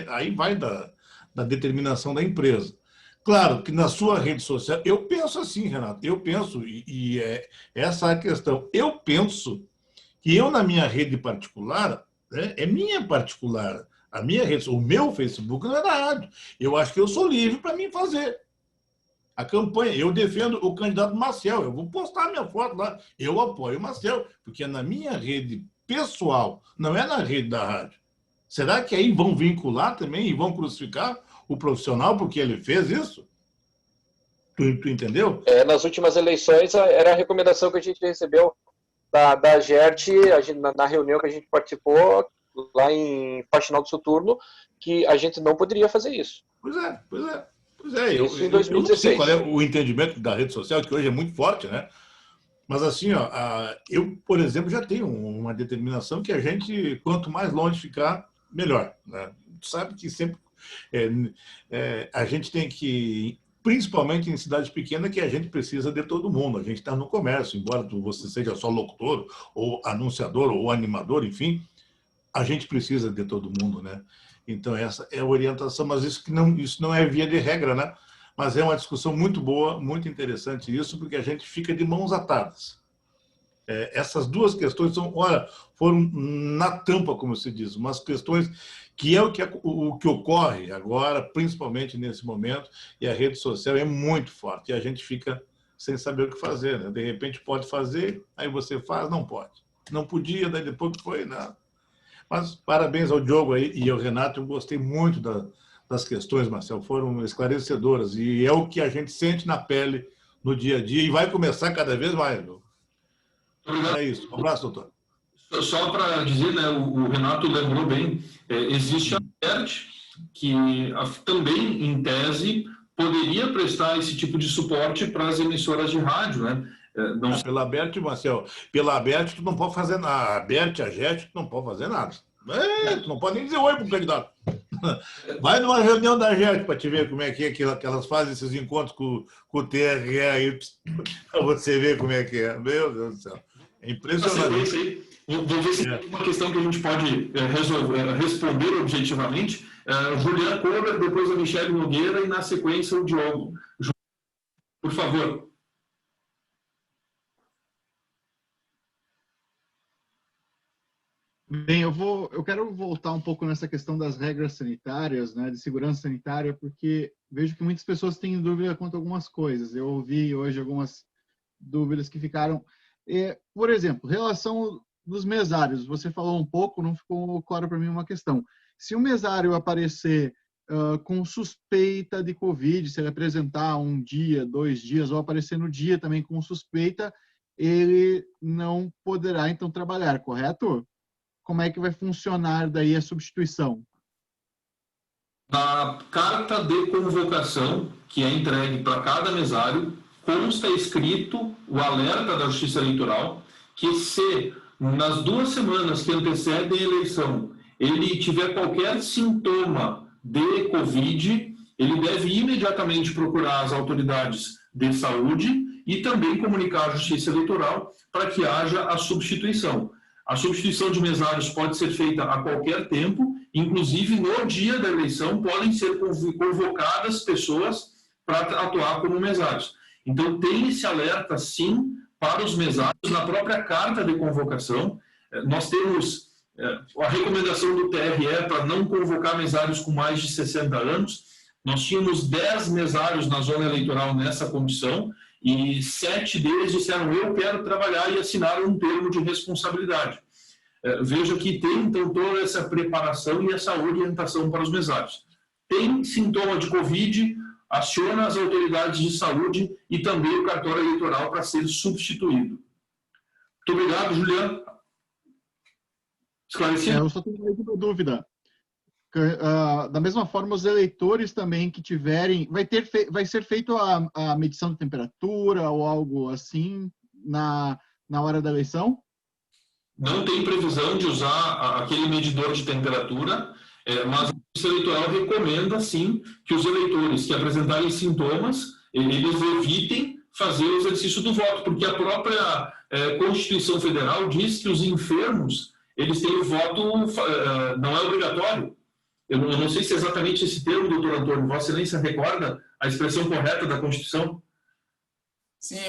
Aí vai da determinação da empresa. Claro que na sua rede social, eu penso assim, Renato, eu penso, essa é a questão, eu penso que eu, na minha rede particular, né, é minha particular, a minha rede, o meu Facebook não é da rádio, eu acho que eu sou livre para mim fazer a campanha, eu defendo o candidato Marcel, eu vou postar minha foto lá, eu apoio o Marcel, porque é na minha rede pessoal, não é na rede da rádio. Será que aí vão vincular também e vão crucificar o profissional porque ele fez isso? Tu entendeu? Nas últimas eleições, era a recomendação que a gente recebeu da GERT, na reunião que a gente participou, lá em Faxinal do Soturno, que a gente não poderia fazer isso. Pois é. Isso em 2016. Eu não sei qual é o entendimento da rede social, que hoje é muito forte, né? Mas assim, ó, eu, por exemplo, já tenho uma determinação que a gente, quanto mais longe ficar, melhor, né? Sabe que sempre a gente tem que, principalmente em cidades pequenas, que a gente precisa de todo mundo. A gente está no comércio, embora você seja só locutor, ou anunciador, ou animador, enfim, a gente precisa de todo mundo, né? Então, essa é a orientação, mas isso não é via de regra, né? Mas é uma discussão muito boa, muito interessante isso, porque a gente fica de mãos atadas. Essas duas questões foram na tampa, como se diz, umas questões que é o que ocorre agora, principalmente nesse momento, e a rede social é muito forte, e a gente fica sem saber o que fazer, né? De repente pode fazer, aí você faz, não pode. Não podia, daí depois que foi, nada. Mas parabéns ao Diogo aí e ao Renato, eu gostei muito das questões, Marcelo, foram esclarecedoras, e é o que a gente sente na pele no dia a dia, e vai começar cada vez mais, viu? É isso. Um abraço, doutor. Só para dizer, né, o Renato lembrou bem, existe a PERT, que também, em tese, poderia prestar esse tipo de suporte para as emissoras de rádio, né? Pela ABERT, Marcelo, pela ABERT tu não pode fazer nada. A ABERT, a JET, tu não pode fazer nada. Tu não pode nem dizer oi para o candidato. Vai numa reunião da JET para te ver como é que elas fazem esses encontros com o TRE aí, para você ver como é que é. Meu Deus do céu. É impressionante. Vamos ver se tem uma questão que a gente pode responder objetivamente. Julian Kober, depois a Michele Nogueira e, na sequência, o Diogo. Por favor. Bem, eu quero voltar um pouco nessa questão das regras sanitárias, né, de segurança sanitária, porque vejo que muitas pessoas têm dúvida quanto a algumas coisas. Eu ouvi hoje algumas dúvidas que ficaram. Por exemplo, relação dos mesários, você falou um pouco, não ficou claro para mim uma questão. Se um mesário aparecer com suspeita de Covid, se ele apresentar um dia, 2 dias, ou aparecer no dia também com suspeita, ele não poderá, então, trabalhar, correto? Como é que vai funcionar daí a substituição? Na carta de convocação, que é entregue para cada mesário, consta escrito o alerta da Justiça Eleitoral que se nas 2 semanas que antecedem a eleição ele tiver qualquer sintoma de Covid, ele deve imediatamente procurar as autoridades de saúde e também comunicar à Justiça Eleitoral para que haja a substituição. A substituição de mesários pode ser feita a qualquer tempo, inclusive no dia da eleição podem ser convocadas pessoas para atuar como mesários. Então tem esse alerta, sim, para os mesários na própria carta de convocação. Nós temos a recomendação do TRE para não convocar mesários com mais de 60 anos. Nós tínhamos 10 mesários na zona eleitoral nessa condição, e 7 deles disseram: eu quero trabalhar, e assinaram um termo de responsabilidade. Veja que tem, então, toda essa preparação e essa orientação para os mesários. Tem sintoma de Covid, aciona as autoridades de saúde e também o cartório eleitoral para ser substituído. Muito obrigado, Juliano. Esclarecido? Eu só tenho uma dúvida. Da mesma forma, os eleitores também que tiverem... Vai ser feito a medição de temperatura ou algo assim na hora da eleição? Não tem previsão de usar aquele medidor de temperatura, mas a Justiça Eleitoral recomenda, sim, que os eleitores que apresentarem sintomas, eles evitem fazer o exercício do voto, porque a própria Constituição Federal diz que os enfermos, eles têm o voto, não é obrigatório. Eu não sei se é exatamente esse termo, doutor Antônio. Vossa Excelência recorda a expressão correta da Constituição? Sim,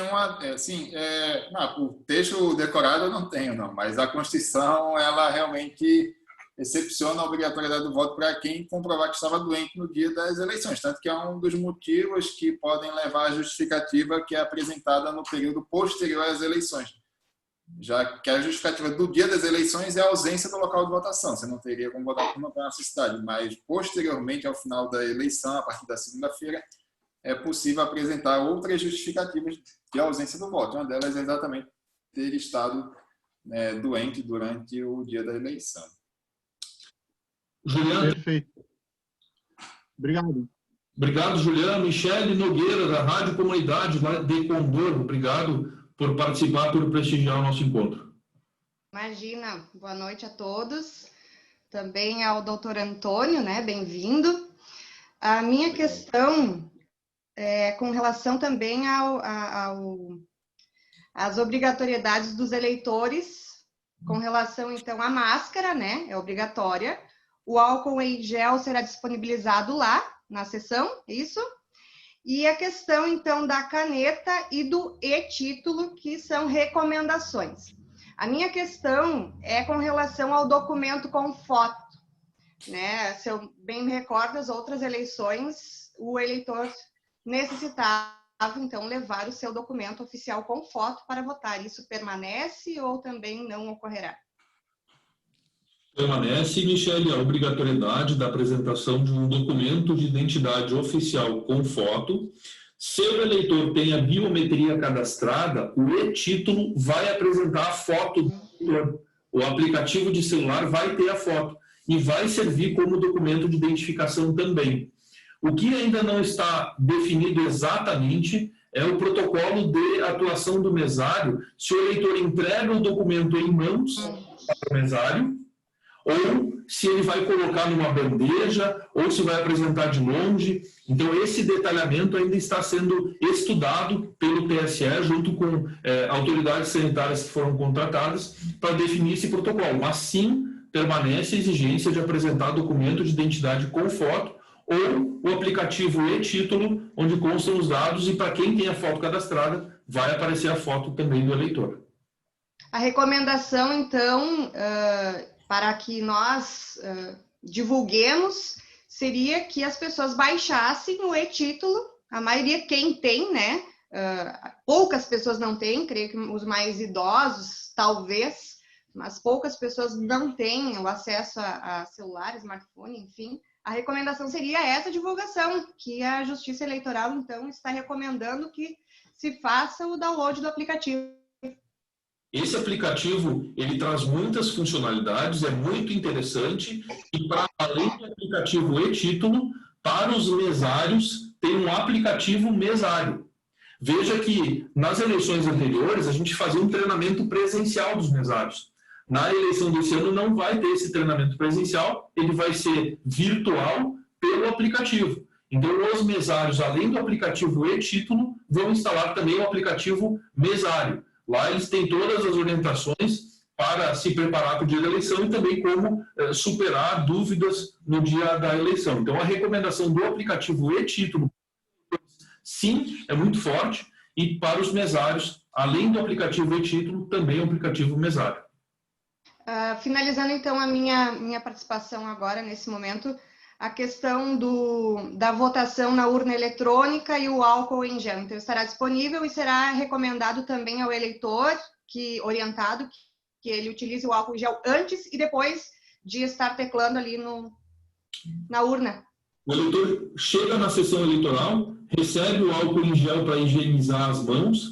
o texto decorado eu não tenho, não, mas a Constituição, ela realmente excepciona a obrigatoriedade do voto para quem comprovar que estava doente no dia das eleições, tanto que é um dos motivos que podem levar à justificativa que é apresentada no período posterior às eleições, já que a justificativa do dia das eleições é a ausência do local de votação. Você não teria como votar por não estar na sua cidade, mas posteriormente ao final da eleição, a partir da segunda-feira, é possível apresentar outras justificativas de ausência do voto. Uma delas é exatamente ter estado doente durante o dia da eleição. Juliano. Perfeito. Obrigado. Obrigado, Juliano. Michele Nogueira, da Rádio Comunidade de Condor. Obrigado por participar, por prestigiar o nosso encontro. Imagina. Boa noite a todos. Também ao doutor Antônio, né? Bem-vindo. A minha questão é com relação também às obrigatoriedades dos eleitores, com relação, então, à máscara, né? É obrigatória. O álcool em gel será disponibilizado lá, na sessão, isso? E a questão, então, da caneta e do e-título, que são recomendações. A minha questão é com relação ao documento com foto, né? Se eu bem me recordo, as outras eleições, o eleitor necessitava, então, levar o seu documento oficial com foto para votar. Isso permanece ou também não ocorrerá? Permanece, Michele, a obrigatoriedade da apresentação de um documento de identidade oficial com foto. Se o eleitor tem a biometria cadastrada, o e-título vai apresentar a foto do eleitor. O aplicativo de celular vai ter a foto e vai servir como documento de identificação também. O que ainda não está definido exatamente é o protocolo de atuação do mesário, se o eleitor entrega o documento em mãos para o mesário, ou se ele vai colocar numa bandeja, ou se vai apresentar de longe. Então, esse detalhamento ainda está sendo estudado pelo TSE, junto com autoridades sanitárias que foram contratadas, para definir esse protocolo. Mas, sim, permanece a exigência de apresentar documento de identidade com foto, ou o aplicativo e-título, onde constam os dados, e para quem tem a foto cadastrada, vai aparecer a foto também do eleitor. A recomendação, então, para que nós divulguemos, seria que as pessoas baixassem o e-título, a maioria quem tem, né? Poucas pessoas não têm, creio que os mais idosos, talvez, mas poucas pessoas não têm o acesso a celular, smartphone, enfim. A recomendação seria essa divulgação, que a Justiça Eleitoral, então, está recomendando que se faça o download do aplicativo. Esse aplicativo, ele traz muitas funcionalidades, é muito interessante, e para além do aplicativo e-título, para os mesários, tem um aplicativo mesário. Veja que nas eleições anteriores, a gente fazia um treinamento presencial dos mesários. Na eleição desse ano não vai ter esse treinamento presencial, ele vai ser virtual pelo aplicativo. Então, os mesários, além do aplicativo e-título, vão instalar também o aplicativo mesário. Lá eles têm todas as orientações para se preparar para o dia da eleição e também como superar dúvidas no dia da eleição. Então, a recomendação do aplicativo e-título, sim, é muito forte, e para os mesários, além do aplicativo e-título, também o aplicativo mesário. Finalizando, então, a minha participação agora, nesse momento, a questão da votação na urna eletrônica e o álcool em gel. Então, estará disponível e será recomendado também ao eleitor, orientado, que ele utilize o álcool em gel antes e depois de estar teclando ali na urna. O eleitor chega na sessão eleitoral, recebe o álcool em gel para higienizar as mãos,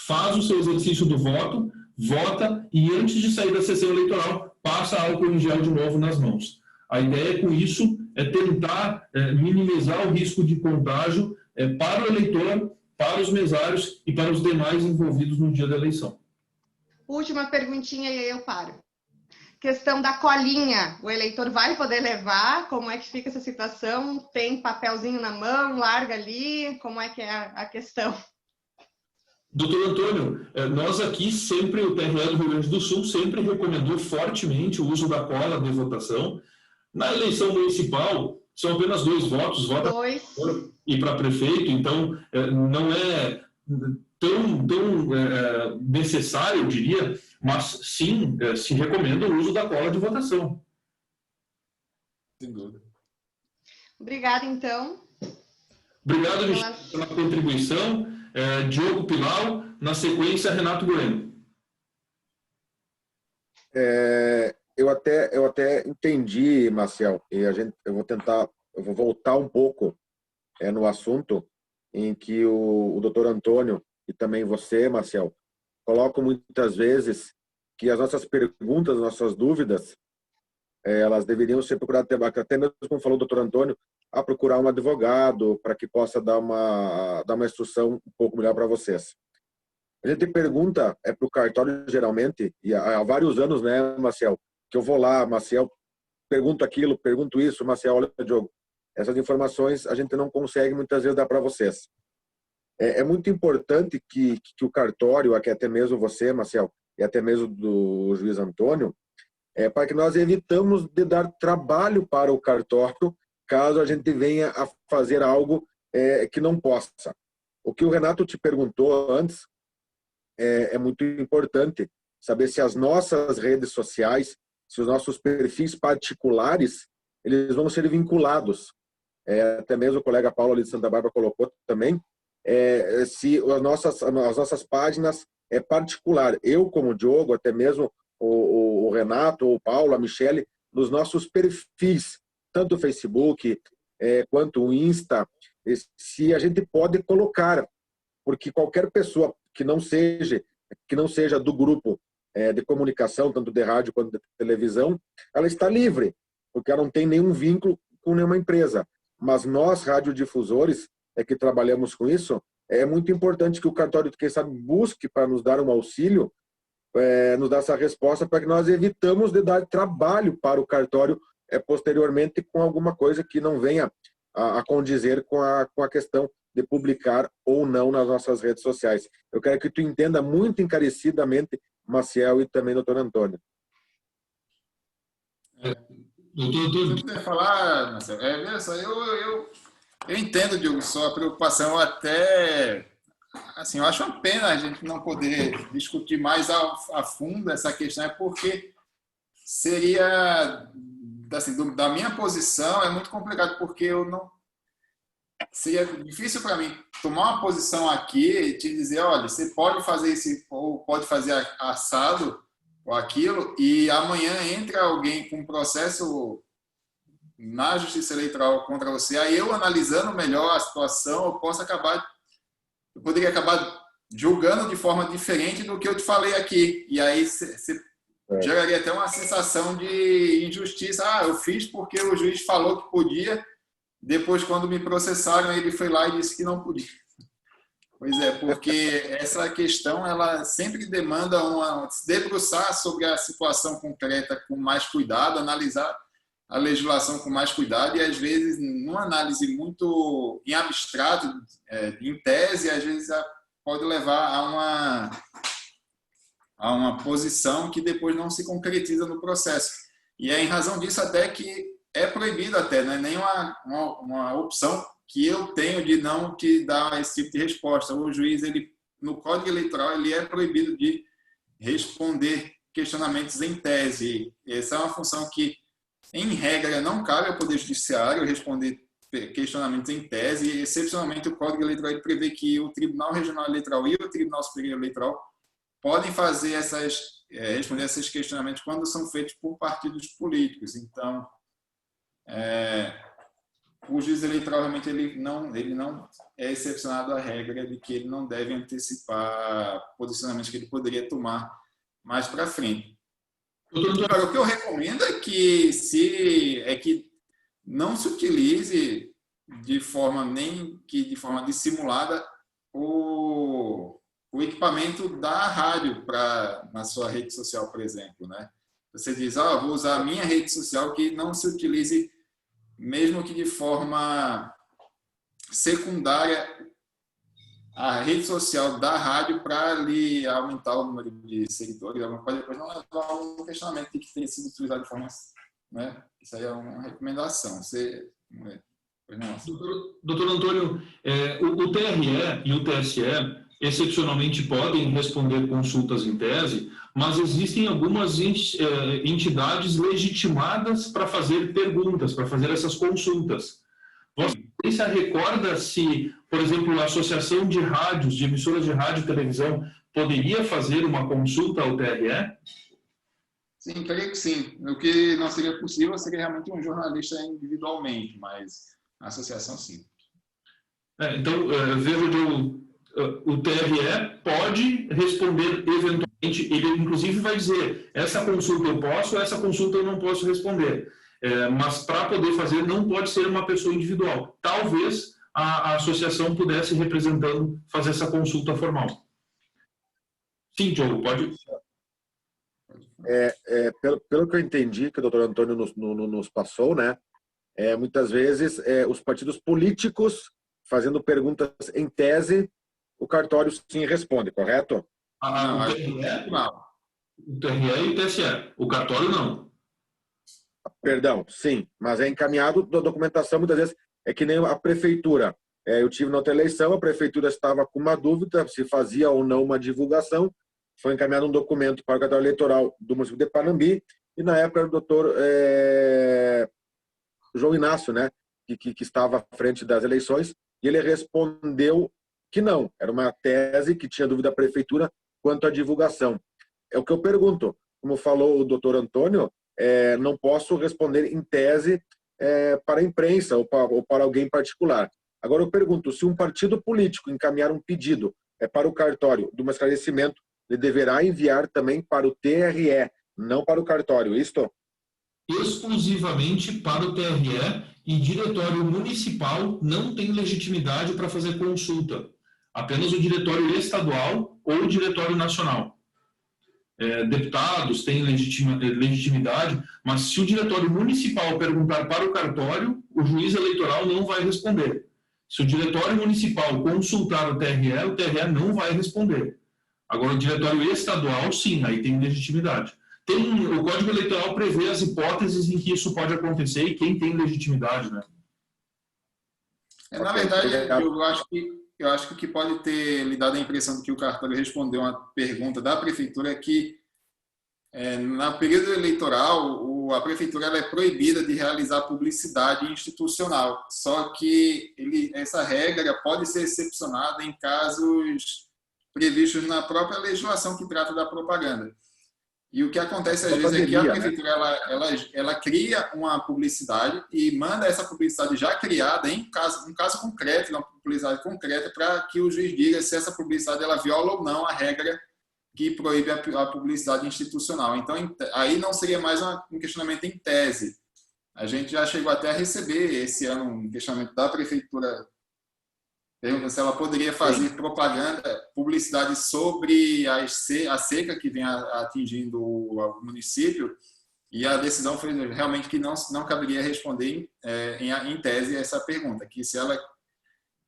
faz o seu exercício do voto, vota e, antes de sair da sessão eleitoral, passa álcool em gel de novo nas mãos. A ideia com isso é tentar minimizar o risco de contágio para o eleitor, para os mesários e para os demais envolvidos no dia da eleição. Última perguntinha e aí eu paro. Questão da colinha. O eleitor vai poder levar? Como é que fica essa situação? Tem papelzinho na mão, larga ali? Como é que é a questão? Doutor Antônio, nós aqui sempre, o TRE do Rio Grande do Sul sempre recomendou fortemente o uso da cola de votação. Na eleição municipal, são apenas 2 votos, vota e para prefeito, então não é tão necessário, eu diria, mas sim, se recomenda o uso da cola de votação. Sem dúvida. Obrigada, então. Obrigado, Michele, pela contribuição. Diogo Pilau, na sequência, Renato Bueno. Eu até entendi, Marcel, e eu vou voltar um pouco no assunto em que o doutor Antônio e também você, Marcel, colocam muitas vezes que as nossas perguntas, nossas dúvidas, elas deveriam ser procuradas, até mesmo como falou o doutor Antônio, a procurar um advogado para que possa dar uma instrução um pouco melhor para vocês. A gente pergunta para o cartório, geralmente, e há vários anos, né, Maciel, que eu vou lá, Maciel, pergunto aquilo, pergunto isso, Maciel, olha, Diogo, essas informações a gente não consegue muitas vezes dar para vocês. É muito importante que o cartório, aqui até mesmo você, Maciel, e até mesmo do juiz Antônio, para que nós evitamos de dar trabalho para o cartório caso a gente venha a fazer algo que não possa. O que o Renato te perguntou antes é muito importante, saber se as nossas redes sociais, se os nossos perfis particulares, eles vão ser vinculados. Até mesmo o colega Paulo ali de Santa Bárbara colocou também, se as nossas páginas é particular. Eu, como Diogo, até mesmo o Renato, o Paulo, a Michele, nos nossos perfis, tanto o Facebook quanto o Insta, se a gente pode colocar, porque qualquer pessoa que não seja do grupo de comunicação, tanto de rádio quanto de televisão, ela está livre, porque ela não tem nenhum vínculo com nenhuma empresa. Mas nós, radiodifusores, que trabalhamos com isso, é muito importante que o cartório, quem sabe, busque para nos dar um auxílio, nos dar essa resposta, para que nós evitamos de dar trabalho para o cartório posteriormente com alguma coisa que não venha a condizer com a questão de publicar ou não nas nossas redes sociais. Eu quero que tu entenda muito encarecidamente, Maciel, e também doutor Antônio. Se puder falar, Marcelo, veja só, eu entendo, Diogo, sua preocupação, até assim, eu acho uma pena a gente não poder discutir mais a fundo essa questão, porque seria, assim, da minha posição, é muito complicado, porque eu não seria difícil para mim tomar uma posição aqui e te dizer, olha, você pode fazer isso ou pode fazer assado ou aquilo, e amanhã entra alguém com um processo na Justiça Eleitoral contra você, aí eu analisando melhor a situação, eu poderia acabar julgando de forma diferente do que eu te falei aqui, e aí você geraria até uma sensação de injustiça. Eu fiz porque o juiz falou que podia, depois, quando me processaram, ele foi lá e disse que não podia. Pois é, porque essa questão, ela sempre demanda se debruçar sobre a situação concreta com mais cuidado, analisar a legislação com mais cuidado, e às vezes, numa análise muito em abstrato, em tese, às vezes pode levar a uma posição que depois não se concretiza no processo. E é em razão disso até que é proibido até, não é nem uma opção que eu tenho de não te dar esse tipo de resposta. O juiz, no Código Eleitoral, ele é proibido de responder questionamentos em tese. Essa é uma função que, em regra, não cabe ao Poder Judiciário responder questionamentos em tese, e, excepcionalmente, o Código Eleitoral ele prevê que o Tribunal Regional Eleitoral e o Tribunal Superior Eleitoral podem fazer responder esses questionamentos quando são feitos por partidos políticos. Então, o juiz eleitoral realmente ele não é excepcionado à regra de que ele não deve antecipar posicionamentos que ele poderia tomar mais para frente. Agora, o que eu recomendo é que não se utilize de forma dissimulada o equipamento da rádio na sua rede social, por exemplo, né? Você diz, vou usar a minha rede social, que não se utilize, mesmo que de forma secundária, a rede social da rádio para lhe aumentar o número de seguidores, pode depois não levar um questionamento de que tenha sido utilizado de forma, né? Isso aí é uma recomendação. Doutor Antônio, o TRE e o TSE excepcionalmente podem responder consultas em tese, mas existem algumas entidades legitimadas para fazer perguntas, para fazer essas consultas. Você recorda se, por exemplo, a Associação de Rádios, de Emissoras de Rádio e Televisão, poderia fazer uma consulta ao TRE? Sim, creio que sim. O que não seria possível seria realmente um jornalista individualmente, mas a associação sim. Então, veja que o TRE pode responder eventualmente, ele inclusive vai dizer, essa consulta eu posso, essa consulta eu não posso responder. Mas para poder fazer, não pode ser uma pessoa individual. Talvez a associação pudesse, representando, fazer essa consulta formal. Sim, Diogo, pode. Pelo que eu entendi, que o doutor Antônio nos passou, né? Muitas vezes, os partidos políticos fazendo perguntas em tese, o cartório sim responde, correto? O TRE, não. O TRE e o TSE. O cartório, não. Perdão, sim, mas é encaminhado da documentação, muitas vezes é que nem a prefeitura. Eu tive na outra eleição, a prefeitura estava com uma dúvida se fazia ou não uma divulgação, foi encaminhado um documento para o cartório eleitoral do município de Panambi, e na época era o doutor João Inácio, né, que estava à frente das eleições, e ele respondeu que não, era uma tese que tinha dúvida da prefeitura quanto à divulgação. É o que eu pergunto, como falou o doutor Antônio, não posso responder em tese para a imprensa ou para alguém particular. Agora eu pergunto, se um partido político encaminhar um pedido para o cartório de um esclarecimento, ele deverá enviar também para o TRE, não para o cartório, isto? Exclusivamente para o TRE, e diretório municipal não tem legitimidade para fazer consulta. Apenas o diretório estadual ou o diretório nacional. Deputados têm legitimidade, mas se o diretório municipal perguntar para o cartório, o juiz eleitoral não vai responder. Se o diretório municipal consultar o TRE não vai responder. Agora, o diretório estadual, sim, aí tem legitimidade. O Código Eleitoral prevê as hipóteses em que isso pode acontecer e quem tem legitimidade, né? Na verdade, eu acho que o que pode ter lhe dado a impressão de que o cartório respondeu uma pergunta da prefeitura é que, no período eleitoral, a prefeitura ela é proibida de realizar publicidade institucional. Só que essa regra pode ser excepcionada em casos previstos na própria legislação que trata da propaganda. E o que acontece às vezes é que a prefeitura ela cria uma publicidade e manda essa publicidade já criada um caso concreto, uma publicidade concreta, para que o juiz diga se essa publicidade ela viola ou não a regra que proíbe a publicidade institucional. Então, aí não seria mais um questionamento em tese. A gente já chegou até a receber esse ano um questionamento da prefeitura perguntando se ela poderia fazer publicidade sobre a seca que vem atingindo o município, e a decisão foi realmente que não caberia responder em tese essa pergunta, que se ela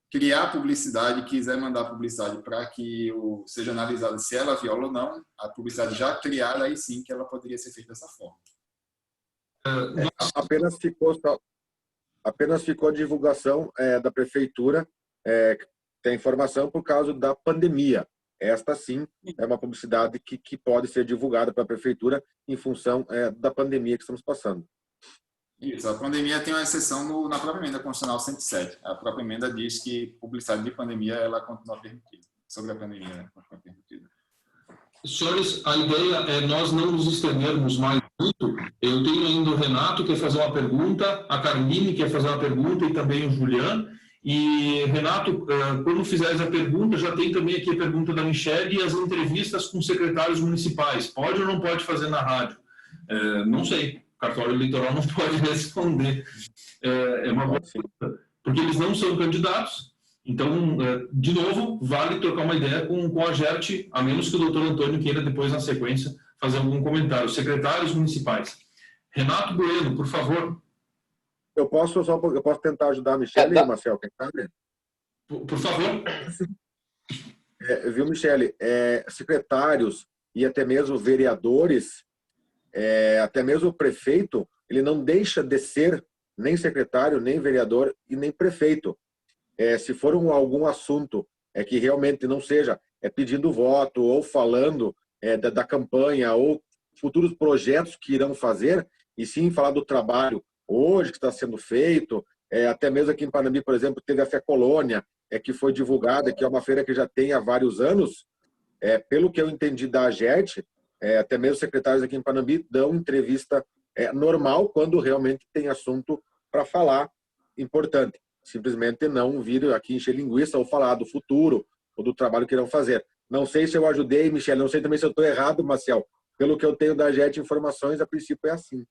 criar publicidade, quiser mandar publicidade para que seja analisado se ela viola ou não, a publicidade já criada, aí sim que ela poderia ser feita dessa forma. Apenas ficou a divulgação da prefeitura, tem informação por causa da pandemia. Esta sim é uma publicidade que pode ser divulgada para a prefeitura em função da pandemia que estamos passando. Isso, a pandemia tem uma exceção na própria emenda constitucional 107. A própria emenda diz que publicidade de pandemia ela continua permitida. Sobre a pandemia, né, continua permitida. Senhores, a ideia é nós não nos estendermos mais muito. Eu tenho ainda o Renato que quer fazer uma pergunta, a Carmine quer fazer uma pergunta e também o Juliano. E, Renato, quando fizeres a pergunta, já tem também aqui a pergunta da Michelle e as entrevistas com secretários municipais. Pode ou não pode fazer na rádio? Não sei. O cartório eleitoral não pode responder. É uma boa pergunta, porque eles não são candidatos. Então, de novo, vale trocar uma ideia com a GERT, a menos que o doutor Antônio queira depois, na sequência, fazer algum comentário. Secretários municipais. Renato Bueno, por favor. Eu posso tentar ajudar a Michelle e o Marcel, quem sabe? Por favor. Viu, Michelle? Secretários e até mesmo vereadores, até mesmo o prefeito, ele não deixa de ser nem secretário, nem vereador e nem prefeito. Se for algum assunto que realmente não seja pedindo voto ou falando da campanha ou futuros projetos que irão fazer, e sim falar do trabalho hoje que está sendo feito, até mesmo aqui em Panambi, por exemplo, teve a Fé Colônia, que foi divulgada, que é uma feira que já tem há vários anos. Pelo que eu entendi da AGERT, até mesmo secretários aqui em Panambi dão entrevista normal quando realmente tem assunto para falar importante. Simplesmente não vir aqui encher linguiça ou falar do futuro ou do trabalho que irão fazer. Não sei se eu ajudei, Michele, não sei também se eu estou errado, Marcel. Pelo que eu tenho da AGERT informações, a princípio é assim.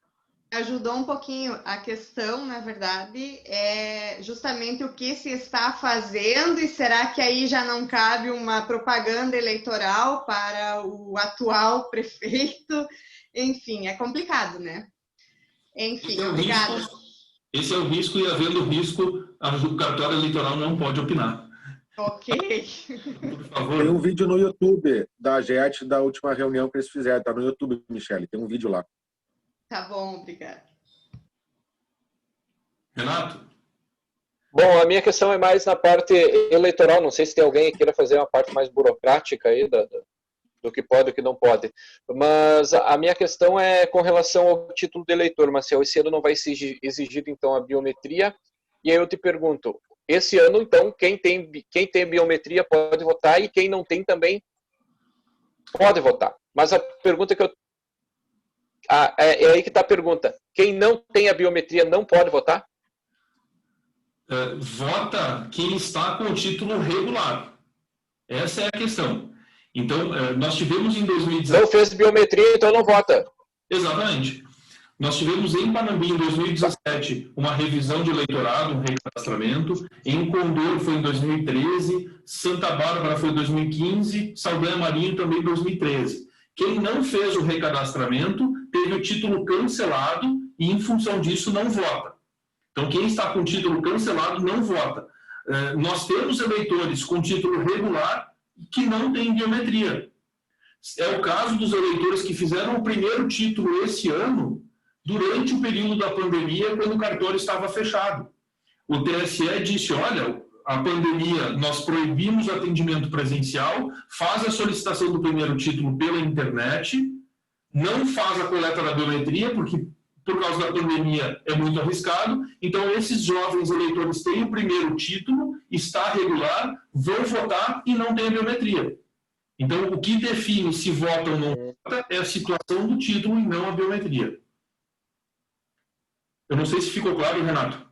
Ajudou um pouquinho. A questão, na verdade, é justamente o que se está fazendo, e será que aí já não cabe uma propaganda eleitoral para o atual prefeito? Enfim, é complicado, né? Enfim, obrigada. Esse é o risco, e havendo risco, o cartório eleitoral não pode opinar. Ok. Por favor. Tem um vídeo no YouTube da GET da última reunião que eles fizeram. Está no YouTube, Michele. Tem um vídeo lá. Tá bom, obrigada. Renato? Bom, a minha questão é mais na parte eleitoral. Não sei se tem alguém que queira fazer uma parte mais burocrática aí do que pode e o que não pode. Mas a minha questão é com relação ao título de eleitor, Marcel. Esse ano não vai ser exigido, então, a biometria. E aí eu te pergunto, esse ano, então, quem tem biometria pode votar, e quem não tem também pode votar. Mas a pergunta que eu... é aí que está a pergunta. Quem não tem a biometria não pode votar? Vota quem está com o título regular. Essa é a questão. Então, nós tivemos em 2017... Não fez biometria, então não vota. Exatamente. Nós tivemos em Panambi, em 2017, uma revisão de eleitorado, um recadastramento. Em Condor foi em 2013, Santa Bárbara foi em 2015, Saldanha Marinho também em 2013. Quem não fez o recadastramento teve o título cancelado e, em função disso, não vota. Então, quem está com título cancelado não vota. Nós temos eleitores com título regular que não têm biometria. É o caso dos eleitores que fizeram o primeiro título esse ano, durante o período da pandemia, quando o cartório estava fechado. O TSE disse, olha, a pandemia, nós proibimos o atendimento presencial, faz a solicitação do primeiro título pela internet, não faz a coleta da biometria, porque por causa da pandemia é muito arriscado. Então, esses jovens eleitores têm o primeiro título, está regular, vão votar e não têm a biometria. Então, o que define se vota ou não vota é a situação do título e não a biometria. Eu não sei se ficou claro, Renato.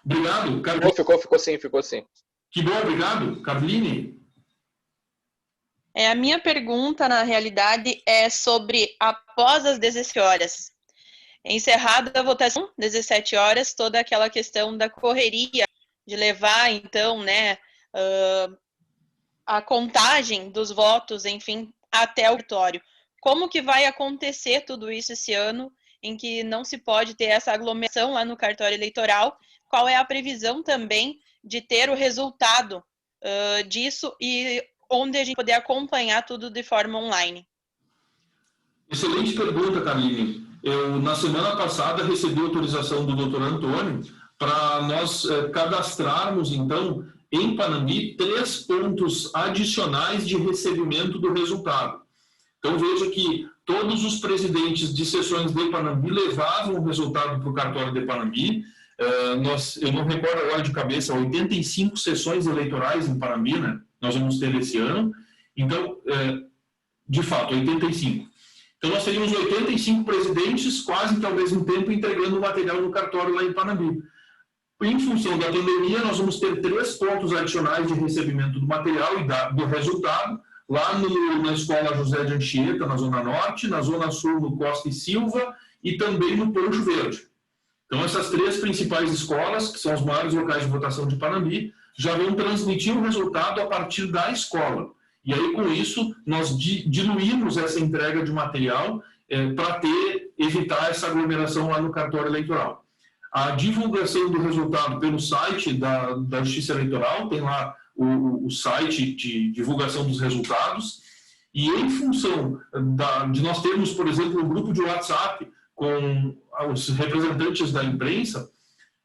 Obrigado, Carline. Ficou sim. Que bom, obrigado. Carline? A minha pergunta, na realidade, é sobre após as 17 horas. Encerrada a votação, 17 horas, toda aquela questão da correria, de levar, então, né, a contagem dos votos, enfim, até o cartório. Como que vai acontecer tudo isso esse ano, em que não se pode ter essa aglomeração lá no cartório eleitoral? Qual é a previsão também de ter o resultado disso e onde a gente poder acompanhar tudo de forma online? Excelente pergunta, Carline. Eu, na semana passada, recebi autorização do Dr. Antônio para nós cadastrarmos, então, em Panambi, 3 pontos adicionais de recebimento do resultado. Então, veja que todos os presidentes de sessões de Panambi levavam o resultado para o cartório de Panambi. Eu não recordo agora de cabeça, 85 sessões eleitorais em Panambi, né? Nós vamos ter esse ano. Então, de fato, 85. Então, nós teríamos 85 presidentes, quase que ao mesmo tempo, entregando o material no cartório lá em Panambi. Em função da pandemia, nós vamos ter 3 pontos adicionais de recebimento do material e do resultado, lá na Escola José de Anchieta, na Zona Norte, na Zona Sul, no Costa e Silva, e também no Poncho Verde. Então, essas 3 principais escolas, que são os maiores locais de votação de Panambi, já vão transmitir o resultado a partir da escola. E aí, com isso, nós diluímos essa entrega de material para evitar essa aglomeração lá no cartório eleitoral. A divulgação do resultado pelo site da Justiça Eleitoral, tem lá o site de divulgação dos resultados, e em função de nós termos, por exemplo, um grupo de WhatsApp com os representantes da imprensa,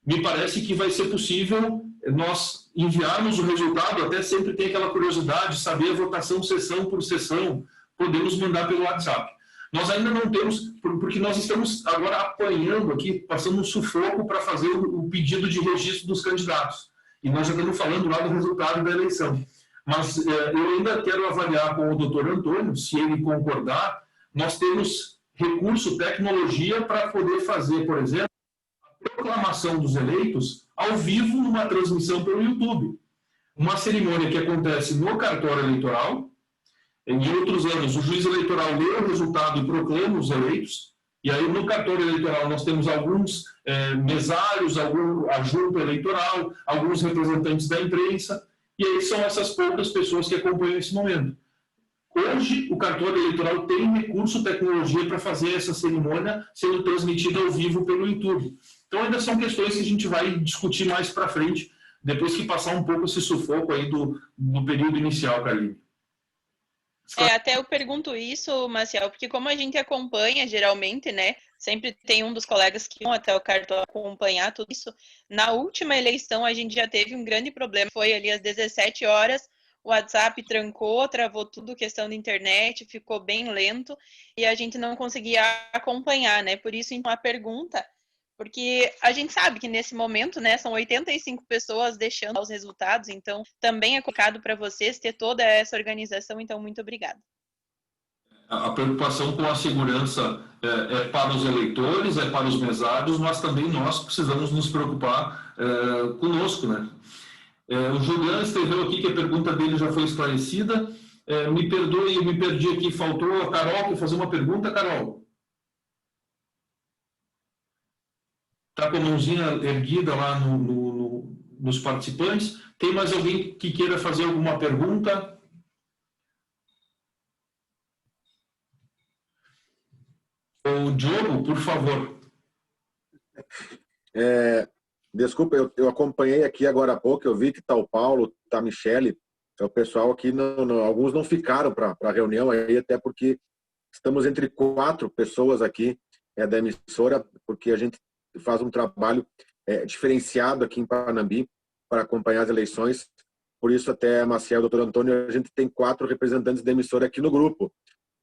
me parece que vai ser possível nós enviarmos o resultado, até sempre tem aquela curiosidade, saber a votação sessão por sessão, podemos mandar pelo WhatsApp. Nós ainda não temos, porque nós estamos agora apanhando aqui, passando um sufoco para fazer o pedido de registro dos candidatos. E nós já estamos falando lá do resultado da eleição. Mas eu ainda quero avaliar com o doutor Antônio, se ele concordar, nós temos recurso, tecnologia para poder fazer, por exemplo, a proclamação dos eleitos ao vivo numa transmissão pelo YouTube. Uma cerimônia que acontece no cartório eleitoral. Em outros anos, o juiz eleitoral lê o resultado e proclama os eleitos. E aí, no cartório eleitoral, nós temos alguns mesários, a junta eleitoral, alguns representantes da imprensa, e aí são essas poucas pessoas que acompanham esse momento. Hoje, o cartório eleitoral tem recurso, tecnologia para fazer essa cerimônia sendo transmitida ao vivo pelo YouTube. Então, ainda são questões que a gente vai discutir mais para frente, depois que passar um pouco esse sufoco aí do período inicial, Carlinhos. Até eu pergunto isso, Maciel, porque como a gente acompanha geralmente, né, sempre tem um dos colegas que vão até o cartório acompanhar tudo isso. Na última eleição, a gente já teve um grande problema, foi ali às 17 horas, o WhatsApp trancou, travou tudo, questão da internet, ficou bem lento, e a gente não conseguia acompanhar, né, por isso, então, a pergunta... Porque a gente sabe que nesse momento, né, são 85 pessoas deixando os resultados, então também é complicado para vocês ter toda essa organização, então muito obrigada. A preocupação com a segurança é para os eleitores, é para os mesários, mas também nós precisamos nos preocupar conosco, né? O Juliano escreveu aqui que a pergunta dele já foi esclarecida. Me perdoe, eu me perdi aqui, faltou a Carol para fazer uma pergunta, Carol. Está com a mãozinha erguida lá nos participantes. Tem mais alguém que queira fazer alguma pergunta? O Diogo, por favor. Desculpa, eu acompanhei aqui agora há pouco, eu vi que está o Paulo, está a Michele, o pessoal aqui, alguns não ficaram para a reunião, aí até porque estamos entre 4 pessoas aqui da emissora, porque a gente faz um trabalho diferenciado aqui em Panambi para acompanhar as eleições. Por isso, até Maciel e o Dr. Antônio, a gente tem 4 representantes da emissora aqui no grupo.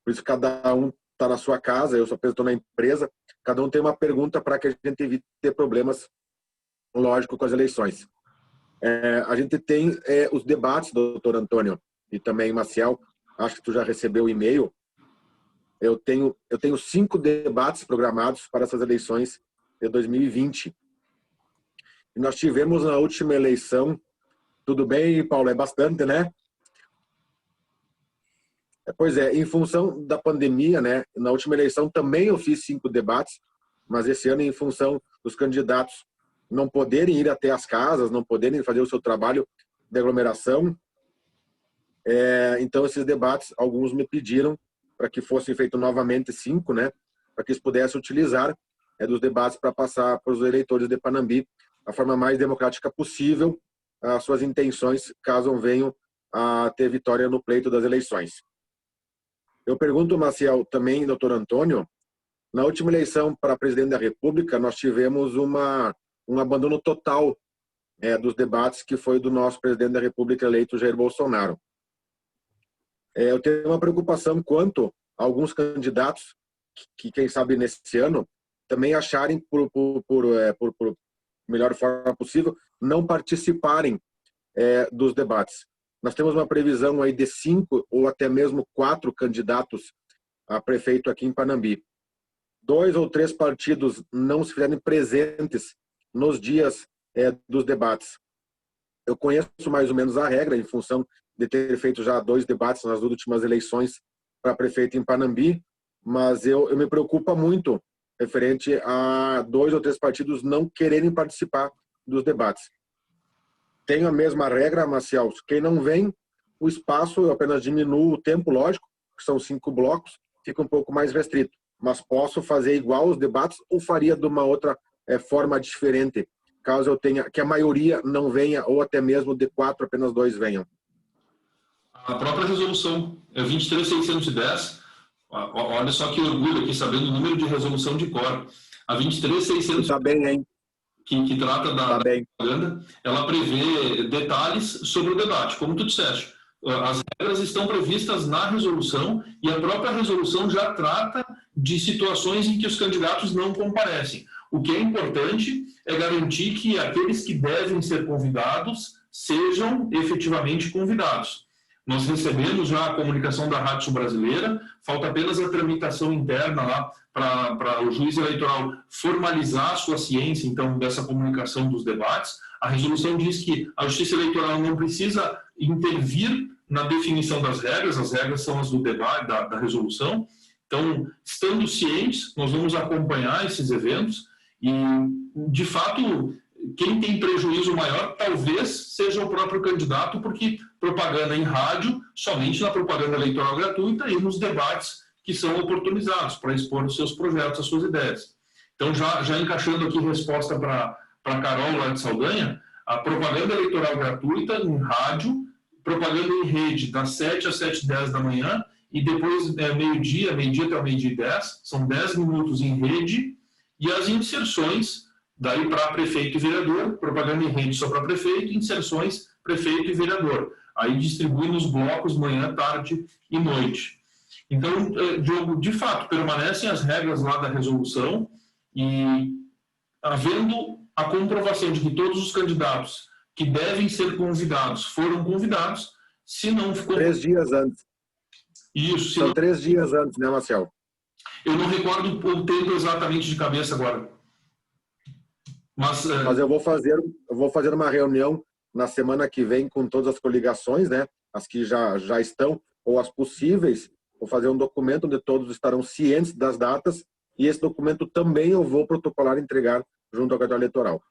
Por isso, cada um está na sua casa, eu só estou na empresa, cada um tem uma pergunta para que a gente evite ter problemas, lógico, com as eleições. A gente tem os debates, Dr. Antônio, e também Maciel, acho que tu já recebeu o e-mail. Eu tenho 5 debates programados para essas eleições de 2020. E nós tivemos na última eleição, tudo bem, Paulo? É bastante, né? Pois é, em função da pandemia, né? Na última eleição também eu fiz 5 debates, mas esse ano, em função dos candidatos não poderem ir até as casas, não poderem fazer o seu trabalho de aglomeração, então esses debates, alguns me pediram para que fossem feitos novamente 5, né? Para que eles pudessem utilizar dos debates para passar para os eleitores de Panambi a forma mais democrática possível as suas intenções, caso venham a ter vitória no pleito das eleições. Eu pergunto, Maciel, também, doutor Antônio, na última eleição para presidente da República, nós tivemos um abandono total dos debates, que foi do nosso presidente da República eleito, Jair Bolsonaro. Eu tenho uma preocupação quanto a alguns candidatos que quem sabe, nesse ano, também acharem, por melhor forma possível, não participarem dos debates. Nós temos uma previsão aí de 5 ou até mesmo 4 candidatos a prefeito aqui em Panambi. 2 ou 3 partidos não se fizerem presentes nos dias dos debates. Eu conheço mais ou menos a regra, em função de ter feito já 2 debates nas últimas eleições para prefeito em Panambi, mas eu me preocupa muito referente a 2 ou 3 partidos não quererem participar dos debates. Tem a mesma regra, Maciel, quem não vem, o espaço, eu apenas diminuo o tempo, lógico, que são 5 blocos, fica um pouco mais restrito, mas posso fazer igual os debates ou faria de uma outra forma diferente, caso eu tenha, que a maioria não venha, ou até mesmo de 4, apenas 2 venham. A própria resolução é 23.610. Olha só que orgulho aqui, sabendo o número de resolução de cor. A 23.610, tá bem, hein? Que trata da propaganda, ela prevê detalhes sobre o debate, como tu disseste. As regras estão previstas na resolução e a própria resolução já trata de situações em que os candidatos não comparecem. O que é importante é garantir que aqueles que devem ser convidados sejam efetivamente convidados. Nós recebemos já a comunicação da Rádio Brasileira, falta apenas a tramitação interna lá para o juiz eleitoral formalizar a sua ciência, então, dessa comunicação dos debates. A resolução diz que a Justiça Eleitoral não precisa intervir na definição das regras, as regras são as do debate, da resolução, Então, estando cientes, nós vamos acompanhar esses eventos e, de fato, quem tem prejuízo maior talvez seja o próprio candidato, porque propaganda em rádio, somente na propaganda eleitoral gratuita e nos debates que são oportunizados para expor os seus projetos, as suas ideias. Então, já encaixando aqui resposta para a Carol lá de Saldanha, a propaganda eleitoral gratuita em rádio, propaganda em rede das 7 às 7h10 da manhã e depois meio-dia até o meio-dia e 10, são 10 minutos em rede, e as inserções daí para prefeito e vereador, propaganda em rede só para prefeito, inserções prefeito e vereador. Aí distribui nos blocos manhã, tarde e noite. Então, Diogo, de fato, permanecem as regras lá da resolução e, havendo a comprovação de que todos os candidatos que devem ser convidados foram convidados, se não ficou... 3 dias antes. Isso. São 3 dias antes, né, Marcel? Eu não recordo o tempo exatamente de cabeça agora. Mas eu vou fazer uma reunião na semana que vem com todas as coligações, né? As que já estão, ou as possíveis. Vou fazer um documento onde todos estarão cientes das datas, e esse documento também eu vou protocolar e entregar junto ao cartório eleitoral.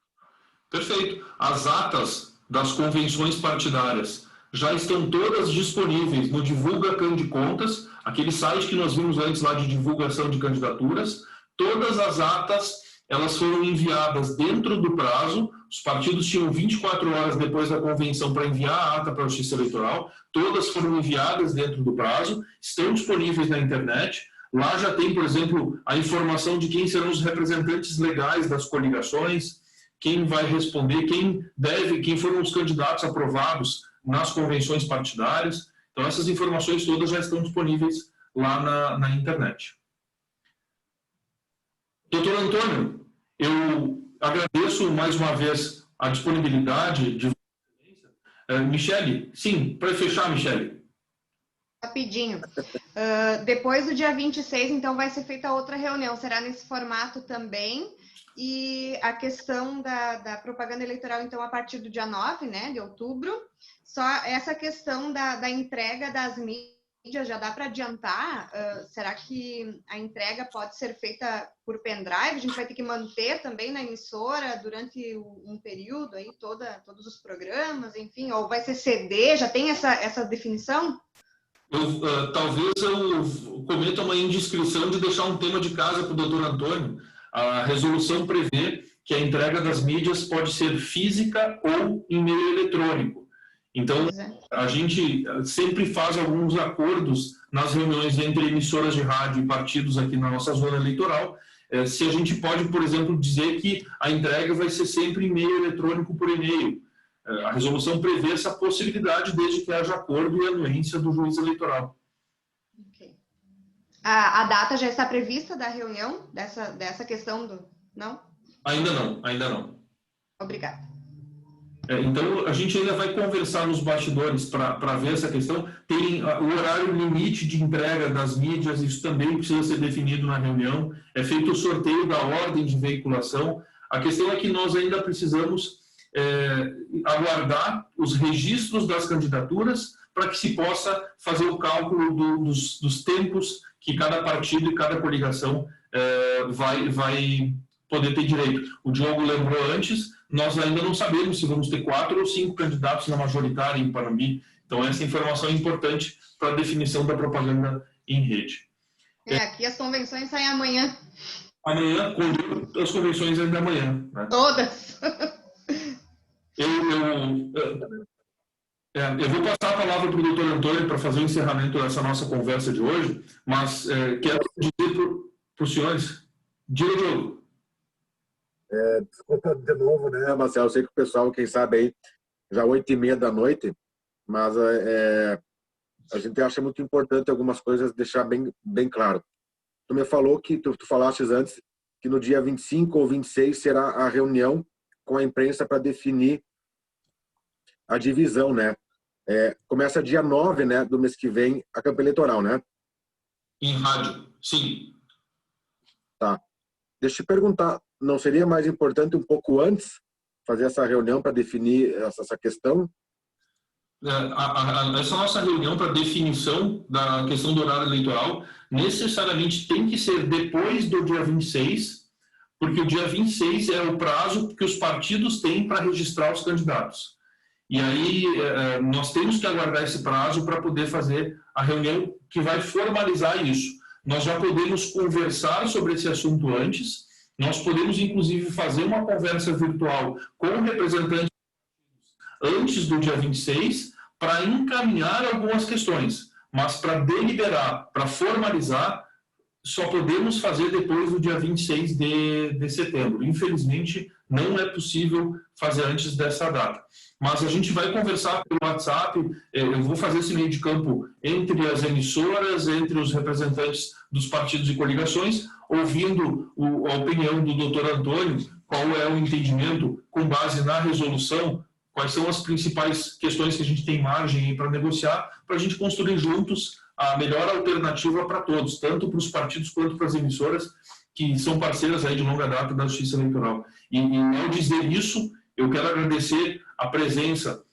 Perfeito. As atas das convenções partidárias já estão todas disponíveis no Divulga Candicontas, aquele site que nós vimos antes lá de divulgação de candidaturas. Todas as atas, elas foram enviadas dentro do prazo. Os partidos tinham 24 horas depois da convenção para enviar a ata para a Justiça Eleitoral. Todas foram enviadas dentro do prazo, estão disponíveis na internet. Lá já tem, por exemplo, a informação de quem serão os representantes legais das coligações, quem vai responder, quem foram os candidatos aprovados nas convenções partidárias. Então, essas informações todas já estão disponíveis lá na internet. Doutor Antônio, eu agradeço mais uma vez a disponibilidade de Michele. Sim, para fechar, Michele. Rapidinho. Depois do dia 26, então, vai ser feita outra reunião. Será nesse formato também. E a questão da propaganda eleitoral, então, a partir do dia 9, né, de outubro. Só essa questão da entrega das mídias, já dá para adiantar? Será que a entrega pode ser feita por pendrive? A gente vai ter que manter também na emissora durante um período, aí, todos os programas, enfim, ou vai ser CD? Já tem essa definição? Talvez eu cometa uma indiscrição de deixar um tema de casa para o doutor Antônio. A resolução prevê que a entrega das mídias pode ser física ou em meio eletrônico. Então, a gente sempre faz alguns acordos nas reuniões entre emissoras de rádio e partidos aqui na nossa zona eleitoral. Se a gente pode, por exemplo, dizer que a entrega vai ser sempre em meio eletrônico por e-mail. A resolução prevê essa possibilidade desde que haja acordo e anuência do juiz eleitoral. Okay. A data já está prevista da reunião, dessa questão do... Não? Ainda não. Obrigada. Então, a gente ainda vai conversar nos bastidores para ver essa questão. Tem o horário limite de entrega das mídias, isso também precisa ser definido na reunião. É feito o sorteio da ordem de veiculação. A questão é que nós ainda precisamos aguardar os registros das candidaturas para que se possa fazer o cálculo dos tempos que cada partido e cada coligação vai poder ter direito. O Diogo lembrou antes, nós ainda não sabemos se vamos ter 4 ou 5 candidatos na majoritária em Panambi. Então, essa informação é importante para a definição da propaganda em rede. Aqui as convenções saem amanhã. Amanhã, quando as convenções ainda amanhã. Né? Todas! Eu vou passar a palavra para o doutor Antônio para fazer o encerramento dessa nossa conversa de hoje, mas quero dizer para os senhores, diga, Diogo. Desculpa de novo, né, Marcelo? Eu sei que o pessoal, quem sabe aí, já 8h30 da noite, mas a gente acha muito importante algumas coisas deixar bem claro. Tu me falou que, tu falaste antes, que no dia 25 ou 26 será a reunião com a imprensa para definir a divisão, né? Começa dia 9, né, do mês que vem, a campanha eleitoral, né? Em rádio, sim. Tá. Deixa eu te perguntar, não seria mais importante um pouco antes fazer essa reunião para definir essa questão? essa nossa reunião para definição da questão do horário eleitoral necessariamente tem que ser depois do dia 26, porque o dia 26 é o prazo que os partidos têm para registrar os candidatos. E aí nós temos que aguardar esse prazo para poder fazer a reunião que vai formalizar isso. Nós já podemos conversar sobre esse assunto antes, nós podemos inclusive fazer uma conversa virtual com o representante antes do dia 26 para encaminhar algumas questões, mas para deliberar, para formalizar, só podemos fazer depois do dia 26 de setembro. Infelizmente, não é possível fazer antes dessa data. Mas a gente vai conversar pelo WhatsApp, eu vou fazer esse meio de campo entre as emissoras, entre os representantes dos partidos e coligações, ouvindo a opinião do doutor Antônio, qual é o entendimento com base na resolução, quais são as principais questões que a gente tem margem para negociar, para a gente construir juntos a melhor alternativa para todos, tanto para os partidos quanto para as emissoras, que são parceiras aí de longa data da Justiça Eleitoral. E ao dizer isso, eu quero agradecer a presença,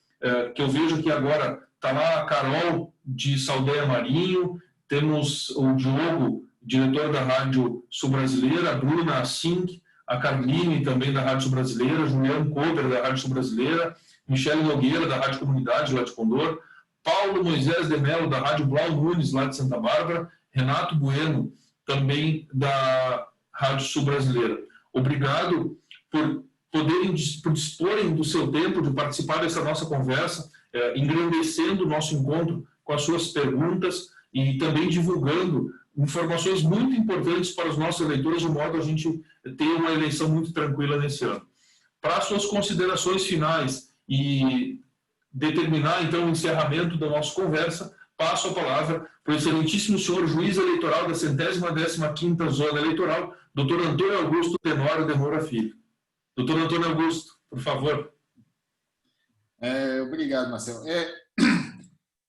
que eu vejo que agora está lá a Carol, de Saldanha Marinho, temos o Diogo, diretor da Rádio Sul Brasileira, a Bruna Assink, a Carline, também da Rádio Sul Brasileira, Juliano Kober, da Rádio Sul Brasileira, Michele Nogueira, da Rádio Comunidade, lá de Condor, Paulo Moisés de Mello, da Rádio Blau Nunes, lá de Santa Bárbara, Renato Bueno, também da Rádio Sul Brasileira. Obrigado por disporem do seu tempo de participar dessa nossa conversa, engrandecendo o nosso encontro com as suas perguntas e também divulgando informações muito importantes para os nossos eleitores, de modo a gente ter uma eleição muito tranquila nesse ano. Para as suas considerações finais e determinar, então, o encerramento da nossa conversa, passo a palavra para o excelentíssimo senhor juiz eleitoral da 115ª Zona Eleitoral, doutor Antônio Augusto Tenório de Moura Filho. Doutor Antônio Augusto, por favor. Obrigado, Marcelo.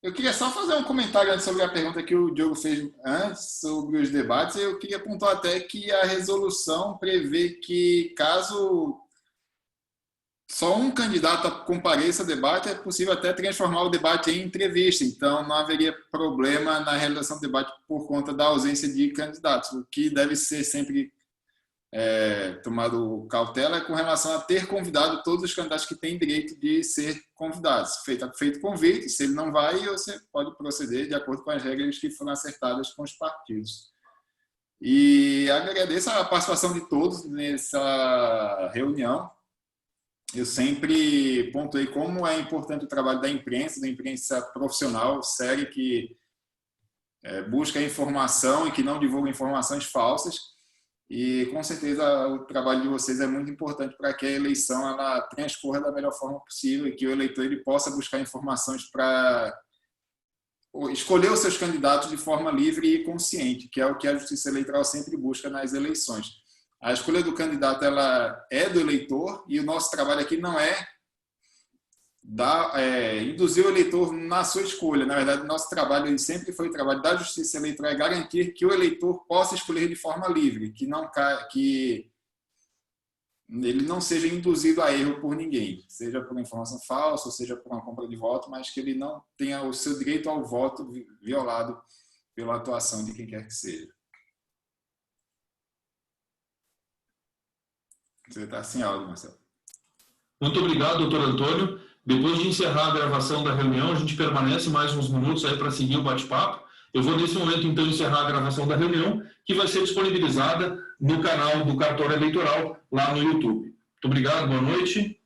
Eu queria só fazer um comentário antes sobre a pergunta que o Diogo fez antes sobre os debates. Eu queria apontar até que a resolução prevê que, caso só um candidato compareça ao debate, é possível até transformar o debate em entrevista. Então, não haveria problema na realização do debate por conta da ausência de candidatos. O que deve ser sempre tomado cautela com relação a ter convidado todos os candidatos que têm direito de ser convidados. Feito convite, se ele não vai, você pode proceder de acordo com as regras que foram acertadas com os partidos. E agradeço a participação de todos nessa reunião. Eu sempre pontuei como é importante o trabalho da imprensa profissional, séria, que busca informação e que não divulga informações falsas. E, com certeza, o trabalho de vocês é muito importante para que a eleição ela transcorra da melhor forma possível e que o eleitor ele possa buscar informações para escolher os seus candidatos de forma livre e consciente, que é o que a Justiça Eleitoral sempre busca nas eleições. A escolha do candidato ela é do eleitor e o nosso trabalho aqui não é induzir o eleitor na sua escolha. Na verdade, o nosso trabalho ele sempre foi o trabalho da Justiça Eleitoral, é garantir que o eleitor possa escolher de forma livre, que ele não seja induzido a erro por ninguém, seja por uma informação falsa, ou seja por uma compra de voto, mas que ele não tenha o seu direito ao voto violado pela atuação de quem quer que seja. Você está sem áudio, Marcelo. Muito obrigado, doutor Antônio. Depois de encerrar a gravação da reunião, a gente permanece mais uns minutos aí para seguir o bate-papo. Eu vou, nesse momento, então, encerrar a gravação da reunião, que vai ser disponibilizada no canal do Cartório Eleitoral, lá no YouTube. Muito obrigado, boa noite.